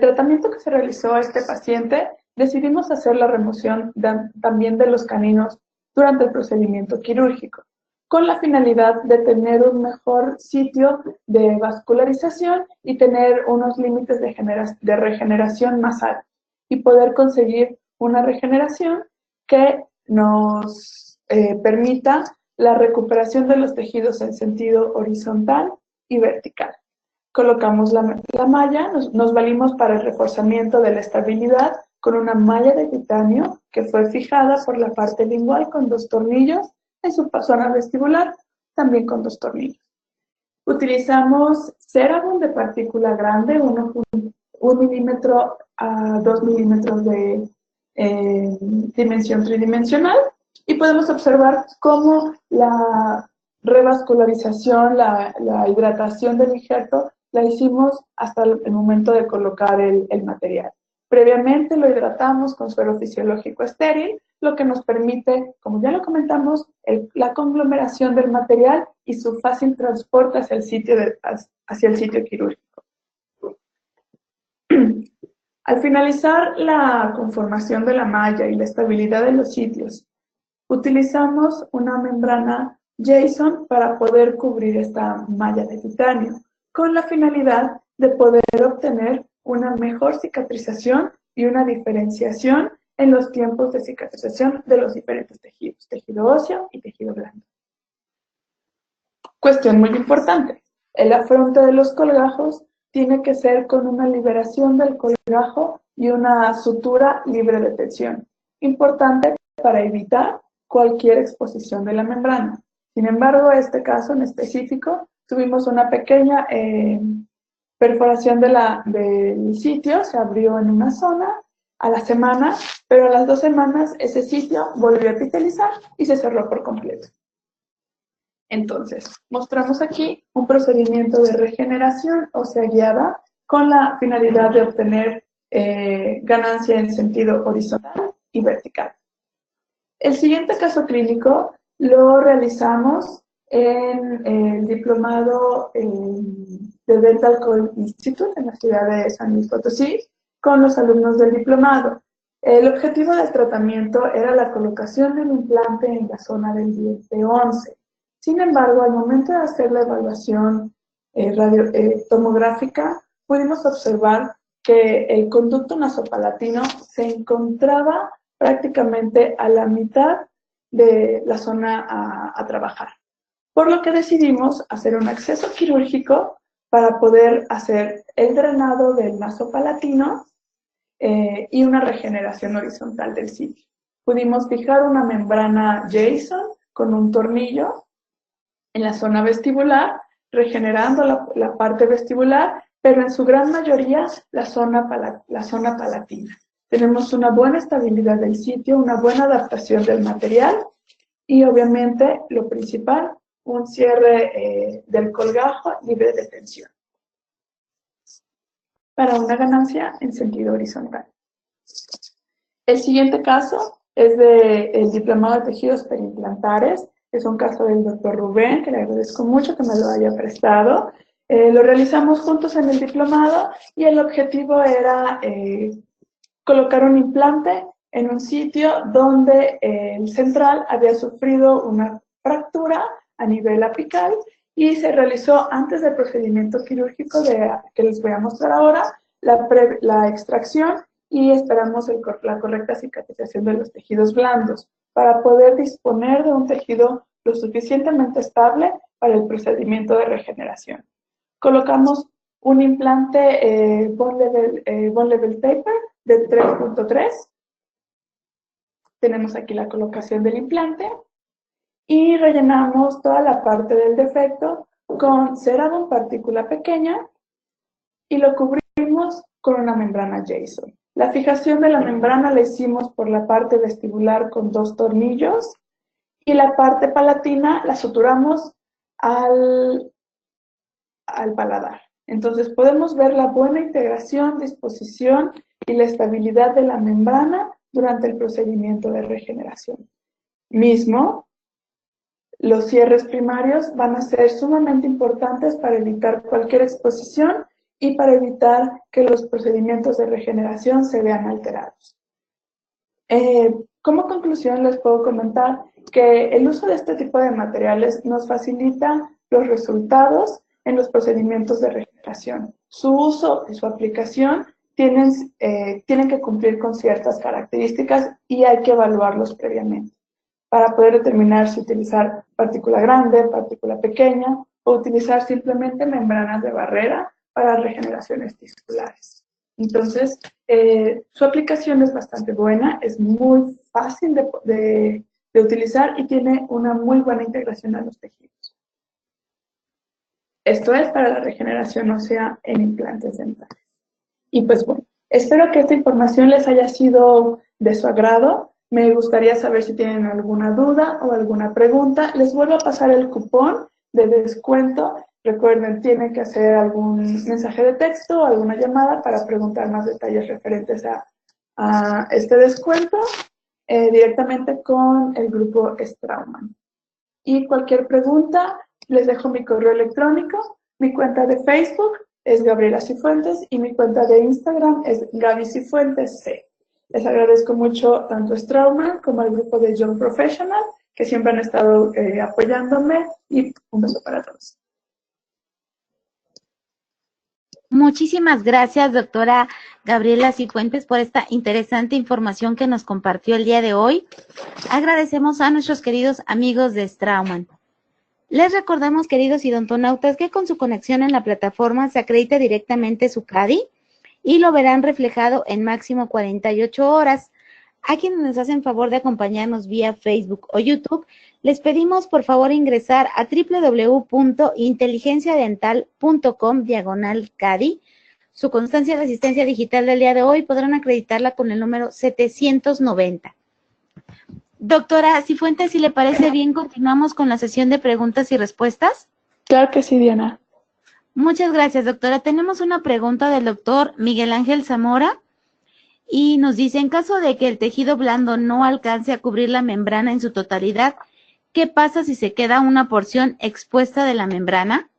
tratamiento que se realizó a este paciente, decidimos hacer la remoción también de los caninos durante el procedimiento quirúrgico, con la finalidad de tener un mejor sitio de vascularización y tener unos límites de regeneración más altos y poder conseguir una regeneración que nos permita la recuperación de los tejidos en sentido horizontal y vertical. Colocamos la malla, nos valimos para el reforzamiento de la estabilidad con una malla de titanio que fue fijada por la parte lingual con 2 tornillos en su zona vestibular, también con 2 tornillos. Utilizamos Cerabond de partícula grande, 1 milímetro a 2 milímetros de dimensión tridimensional, y podemos observar cómo la revascularización, la hidratación del injerto, la hicimos hasta el momento de colocar el material. Previamente lo hidratamos con suero fisiológico estéril, lo que nos permite, como ya lo comentamos, la conglomeración del material y su fácil transporte hacia el sitio quirúrgico. Al finalizar la conformación de la malla y la estabilidad de los sitios, utilizamos una membrana Jason para poder cubrir esta malla de titanio, con la finalidad de poder obtener una mejor cicatrización y una diferenciación en los tiempos de cicatrización de los diferentes tejidos, tejido óseo y tejido blando. Cuestión muy importante, el afronte de los colgajos tiene que ser con una liberación del colgajo y una sutura libre de tensión, importante para evitar cualquier exposición de la membrana. Sin embargo, en este caso en específico, tuvimos una pequeña perforación del sitio, se abrió en una zona a la semana, pero a las 2 semanas ese sitio volvió a epitelizar y se cerró por completo. Entonces, mostramos aquí un procedimiento de regeneración ósea guiada con la finalidad de obtener ganancia en sentido horizontal y vertical. El siguiente caso clínico lo realizamos en el diplomado de Dental Core Institute en la ciudad de San Luis Potosí con los alumnos del diplomado. El objetivo del tratamiento era la colocación de un implante en la zona del diente 11. Sin embargo, al momento de hacer la evaluación tomográfica, pudimos observar que el conducto nasopalatino se encontraba prácticamente a la mitad de la zona a trabajar. Por lo que decidimos hacer un acceso quirúrgico para poder hacer el drenado del nasopalatino y una regeneración horizontal del sitio. Pudimos fijar una membrana Jason con un tornillo en la zona vestibular, regenerando la parte vestibular, pero en su gran mayoría la zona palatina. Tenemos una buena estabilidad del sitio, una buena adaptación del material y obviamente lo principal, un cierre del colgajo libre de tensión para una ganancia en sentido horizontal. El siguiente caso es del diplomado de tejidos perimplantares. Es un caso del doctor Rubén, que le agradezco mucho que me lo haya prestado. Lo realizamos juntos en el diplomado y el objetivo era colocar un implante en un sitio donde el central había sufrido una fractura a nivel apical y se realizó antes del procedimiento quirúrgico que les voy a mostrar ahora, la extracción y esperamos la correcta cicatrización de los tejidos blandos para poder disponer de un tejido lo suficientemente estable para el procedimiento de regeneración. Colocamos un implante bone level taper de 3.3. Tenemos aquí la colocación del implante y rellenamos toda la parte del defecto con cera con partícula pequeña y lo cubrimos con una membrana Jason. La fijación de la membrana la hicimos por la parte vestibular con 2 tornillos y la parte palatina la suturamos al paladar. Entonces podemos ver la buena integración, disposición y la estabilidad de la membrana durante el procedimiento de regeneración. Mismo, los cierres primarios van a ser sumamente importantes para evitar cualquier exposición y para evitar que los procedimientos de regeneración se vean alterados. Como conclusión les puedo comentar que el uso de este tipo de materiales nos facilita los resultados en los procedimientos de regeneración. Su uso y su aplicación tienen que cumplir con ciertas características y hay que evaluarlos previamente para poder determinar si utilizar partícula grande, partícula pequeña o utilizar simplemente membranas de barrera para regeneraciones tisculares. Entonces, su aplicación es bastante buena, es muy fácil de utilizar y tiene una muy buena integración a los tejidos. Esto es para la regeneración ósea en implantes dentales. Y pues bueno, espero que esta información les haya sido de su agrado. Me gustaría saber si tienen alguna duda o alguna pregunta. Les vuelvo a pasar el cupón de descuento. Recuerden, tienen que hacer algún mensaje de texto o alguna llamada para preguntar más detalles referentes a este descuento directamente con el grupo Straumann. Y cualquier pregunta, les dejo mi correo electrónico, mi cuenta de Facebook es Gabriela Cifuentes y mi cuenta de Instagram es Gaby Cifuentes C. Les agradezco mucho tanto a Straumann como al grupo de Young Professional que siempre han estado apoyándome y un beso para todos. Muchísimas gracias, doctora Gabriela Cifuentes, por esta interesante información que nos compartió el día de hoy. Agradecemos a nuestros queridos amigos de Straumann. Les recordamos, queridos idontonautas, que con su conexión en la plataforma se acredita directamente su CADI y lo verán reflejado en máximo 48 horas. A quienes nos hacen favor de acompañarnos vía Facebook o YouTube, les pedimos por favor ingresar a www.inteligenciadental.com/CADI. Su constancia de asistencia digital del día de hoy podrán acreditarla con el número 790. Doctora Cifuentes, si le parece bien, continuamos con la sesión de preguntas y respuestas. Claro que sí, Diana. Muchas gracias, doctora. Tenemos una pregunta del doctor Miguel Ángel Zamora y nos dice, en caso de que el tejido blando no alcance a cubrir la membrana en su totalidad, ¿qué pasa si se queda una porción expuesta de la membrana?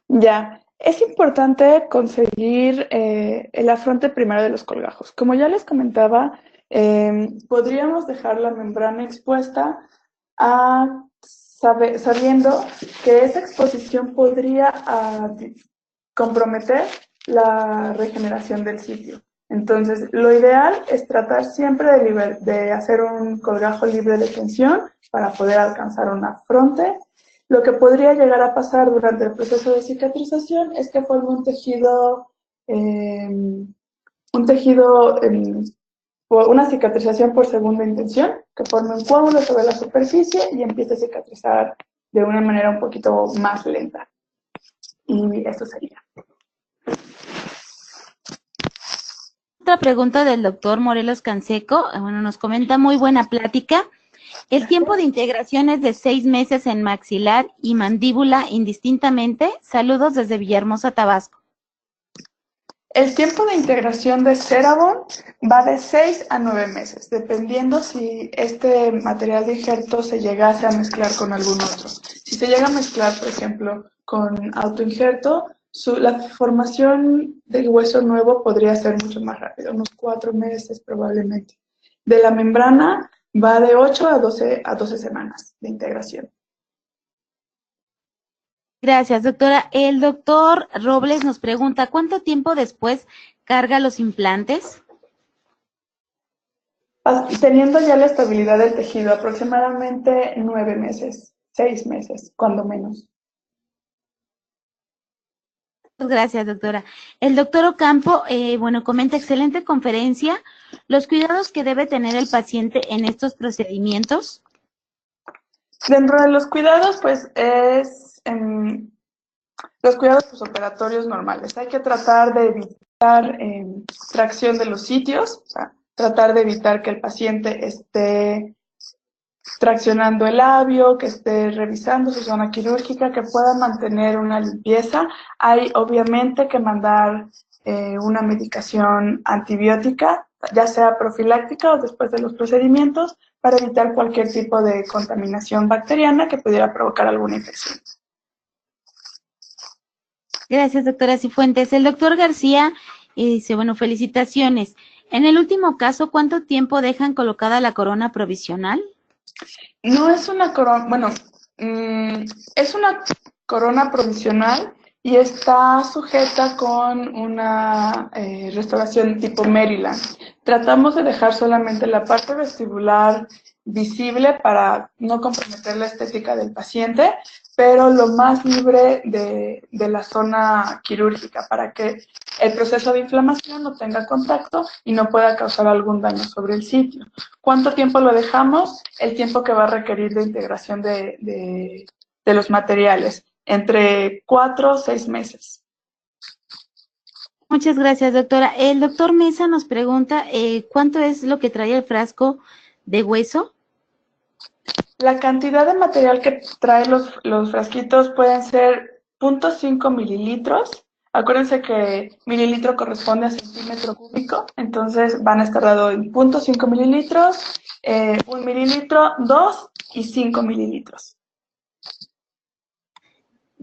Ya, es importante conseguir el afronte primario de los colgajos. Como ya les comentaba, podríamos dejar la membrana expuesta sabiendo que esa exposición podría comprometer la regeneración del sitio. Entonces, lo ideal es tratar siempre de hacer un colgajo libre de tensión para poder alcanzar un afronte. Lo que podría llegar a pasar durante el proceso de cicatrización es que forme una cicatrización por segunda intención, que forme un coágulo sobre la superficie y empiece a cicatrizar de una manera un poquito más lenta. Y eso sería. Otra pregunta del doctor Morelos Canseco. Bueno, nos comenta: muy buena plática. El tiempo de integración es de 6 meses en maxilar y mandíbula indistintamente. Saludos desde Villahermosa, Tabasco. El tiempo de integración de Ceravon va de 6 a 9 meses, dependiendo si este material de injerto se llegase a mezclar con algún otro. Si se llega a mezclar, por ejemplo, con autoinjerto, la formación del hueso nuevo podría ser mucho más rápido, unos 4 meses probablemente. De la membrana va de 8 a 12 semanas de integración. Gracias, doctora. El doctor Robles nos pregunta: ¿cuánto tiempo después carga los implantes? Teniendo ya la estabilidad del tejido, aproximadamente 9 meses, 6 meses, cuando menos. Gracias, doctora. El doctor Ocampo, bueno, comenta: excelente conferencia. ¿Los cuidados que debe tener el paciente en estos procedimientos? Dentro de los cuidados, pues los cuidados postoperatorios normales. Hay que tratar de evitar tracción de los sitios, o sea, tratar de evitar que el paciente esté traccionando el labio, que esté revisando su zona quirúrgica, que pueda mantener una limpieza. Hay obviamente que mandar una medicación antibiótica, ya sea profiláctica o después de los procedimientos, para evitar cualquier tipo de contaminación bacteriana que pudiera provocar alguna infección. Gracias, doctora Cifuentes. El doctor García dice: bueno, felicitaciones. En el último caso, ¿cuánto tiempo dejan colocada la corona provisional? No es una corona, bueno, es una corona provisional y está sujeta con una restauración tipo Maryland. Tratamos de dejar solamente la parte vestibular visible para no comprometer la estética del paciente, pero lo más libre de la zona quirúrgica para que el proceso de inflamación no tenga contacto y no pueda causar algún daño sobre el sitio. ¿Cuánto tiempo lo dejamos? El tiempo que va a requerir de integración de los materiales, entre 4 o 6 meses. Muchas gracias, doctora. El doctor Mesa nos pregunta: ¿cuánto es lo que trae el frasco de hueso? La cantidad de material que trae los frasquitos pueden ser 0.5 mililitros. Acuérdense que mililitro corresponde a centímetro cúbico, entonces van a estar dados en 0.5 mililitros, 1 mililitro, 2 y 5 mililitros.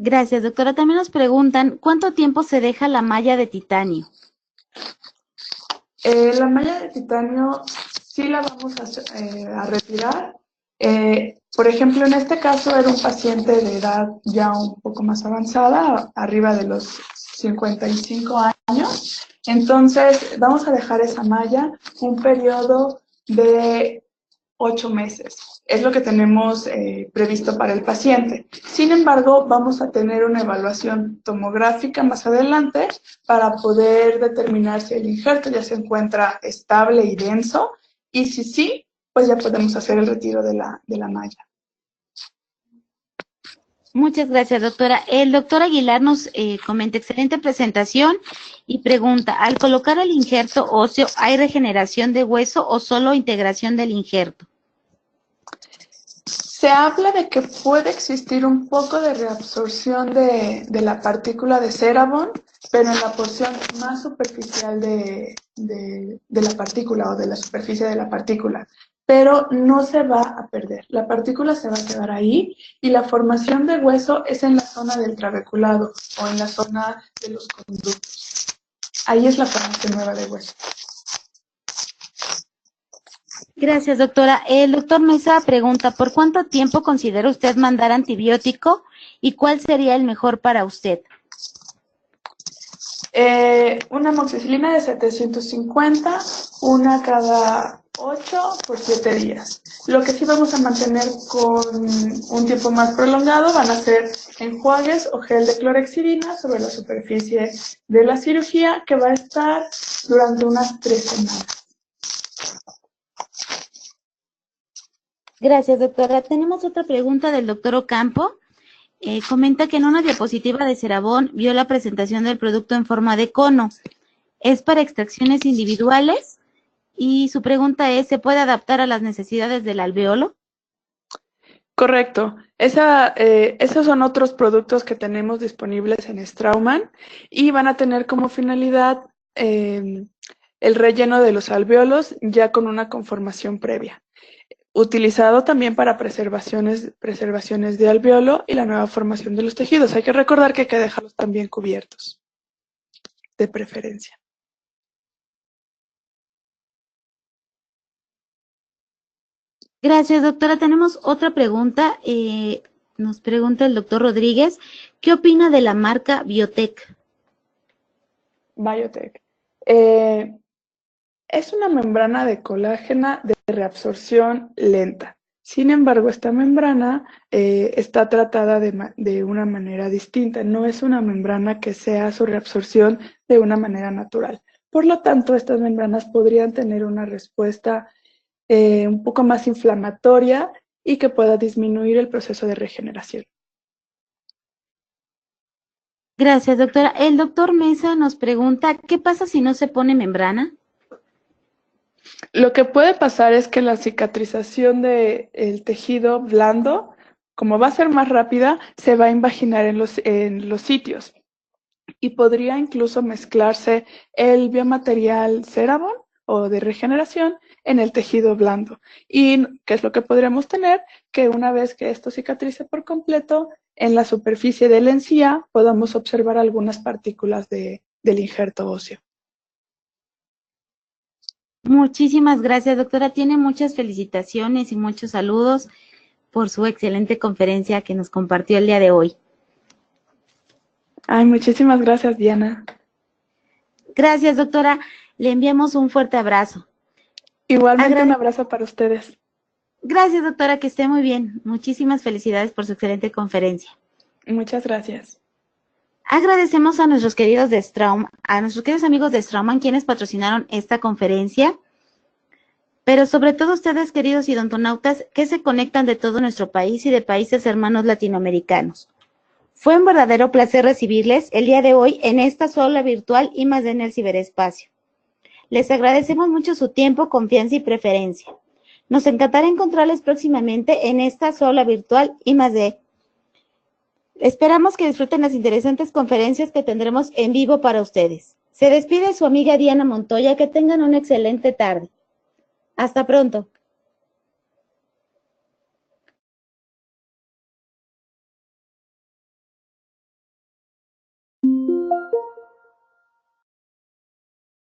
Gracias, doctora. También nos preguntan: ¿cuánto tiempo se deja la malla de titanio? La malla de titanio sí la vamos a retirar. Por ejemplo, en este caso era un paciente de edad ya un poco más avanzada, arriba de los 55 años. Entonces, vamos a dejar esa malla un periodo de 8 meses. Es lo que tenemos previsto para el paciente. Sin embargo, vamos a tener una evaluación tomográfica más adelante para poder determinar si el injerto ya se encuentra estable y denso, y si sí, pues ya podemos hacer el retiro de la malla. Muchas gracias, doctora. El doctor Aguilar nos comenta: excelente presentación, y pregunta: al colocar el injerto óseo, ¿hay regeneración de hueso o solo integración del injerto? Se habla de que puede existir un poco de reabsorción de la partícula de Ceravon, pero en la porción más superficial de la partícula o de la superficie de la partícula. Pero no se va a perder. La partícula se va a quedar ahí y la formación de hueso es en la zona del trabeculado o en la zona de los conductos. Ahí es la formación nueva de hueso. Gracias, doctora. El doctor Mesa pregunta: ¿por cuánto tiempo considera usted mandar antibiótico y cuál sería el mejor para usted? Una amoxicilina de 750, una cada 8 por 7 días. Lo que sí vamos a mantener con un tiempo más prolongado van a ser enjuagues o gel de clorhexidina sobre la superficie de la cirugía, que va a estar durante unas 3 semanas. Gracias, doctora. Tenemos otra pregunta del doctor Ocampo. Comenta que en una diapositiva de Ceravón vio la presentación del producto en forma de cono. ¿Es para extracciones individuales? Y su pregunta es, ¿se puede adaptar a las necesidades del alveolo? Correcto. Esos son otros productos que tenemos disponibles en Straumann y van a tener como finalidad el relleno de los alvéolos ya con una conformación previa. Utilizado también para preservaciones de alvéolo y la nueva formación de los tejidos. Hay que recordar que hay que dejarlos también cubiertos, de preferencia. Gracias, doctora. Tenemos otra pregunta. Nos pregunta el doctor Rodríguez, ¿qué opina de la marca Biotech? Biotech. Es una membrana de colágeno de reabsorción lenta. Sin embargo, esta membrana está tratada de una manera distinta. No es una membrana que sea su reabsorción de una manera natural. Por lo tanto, estas membranas podrían tener una respuesta un poco más inflamatoria y que pueda disminuir el proceso de regeneración. Gracias, doctora. El doctor Mesa nos pregunta, ¿qué pasa si no se pone membrana? Lo que puede pasar es que la cicatrización del tejido blando, como va a ser más rápida, se va a invaginar en los sitios y podría incluso mezclarse el biomaterial Ceravon o de regeneración en el tejido blando. ¿Y qué es lo que podríamos tener? Que una vez que esto cicatrice por completo, en la superficie de la encía podamos observar algunas partículas del injerto óseo. Muchísimas gracias, doctora. Tiene muchas felicitaciones y muchos saludos por su excelente conferencia que nos compartió el día de hoy. Ay, muchísimas gracias, Diana. Gracias, doctora. Le enviamos un fuerte abrazo. Igualmente un abrazo para ustedes. Gracias, doctora, que esté muy bien. Muchísimas felicidades por su excelente conferencia. Muchas gracias. Agradecemos a nuestros queridos de Straumann, a nuestros queridos amigos de Straumann, quienes patrocinaron esta conferencia, pero sobre todo ustedes, queridos idontonautas, que se conectan de todo nuestro país y de países hermanos latinoamericanos. Fue un verdadero placer recibirles el día de hoy en esta aula virtual I+D en el ciberespacio. Les agradecemos mucho su tiempo, confianza y preferencia. Nos encantará encontrarles próximamente en esta aula virtual I+D. Esperamos que disfruten las interesantes conferencias que tendremos en vivo para ustedes. Se despide su amiga Diana Montoya. Que tengan una excelente tarde. Hasta pronto.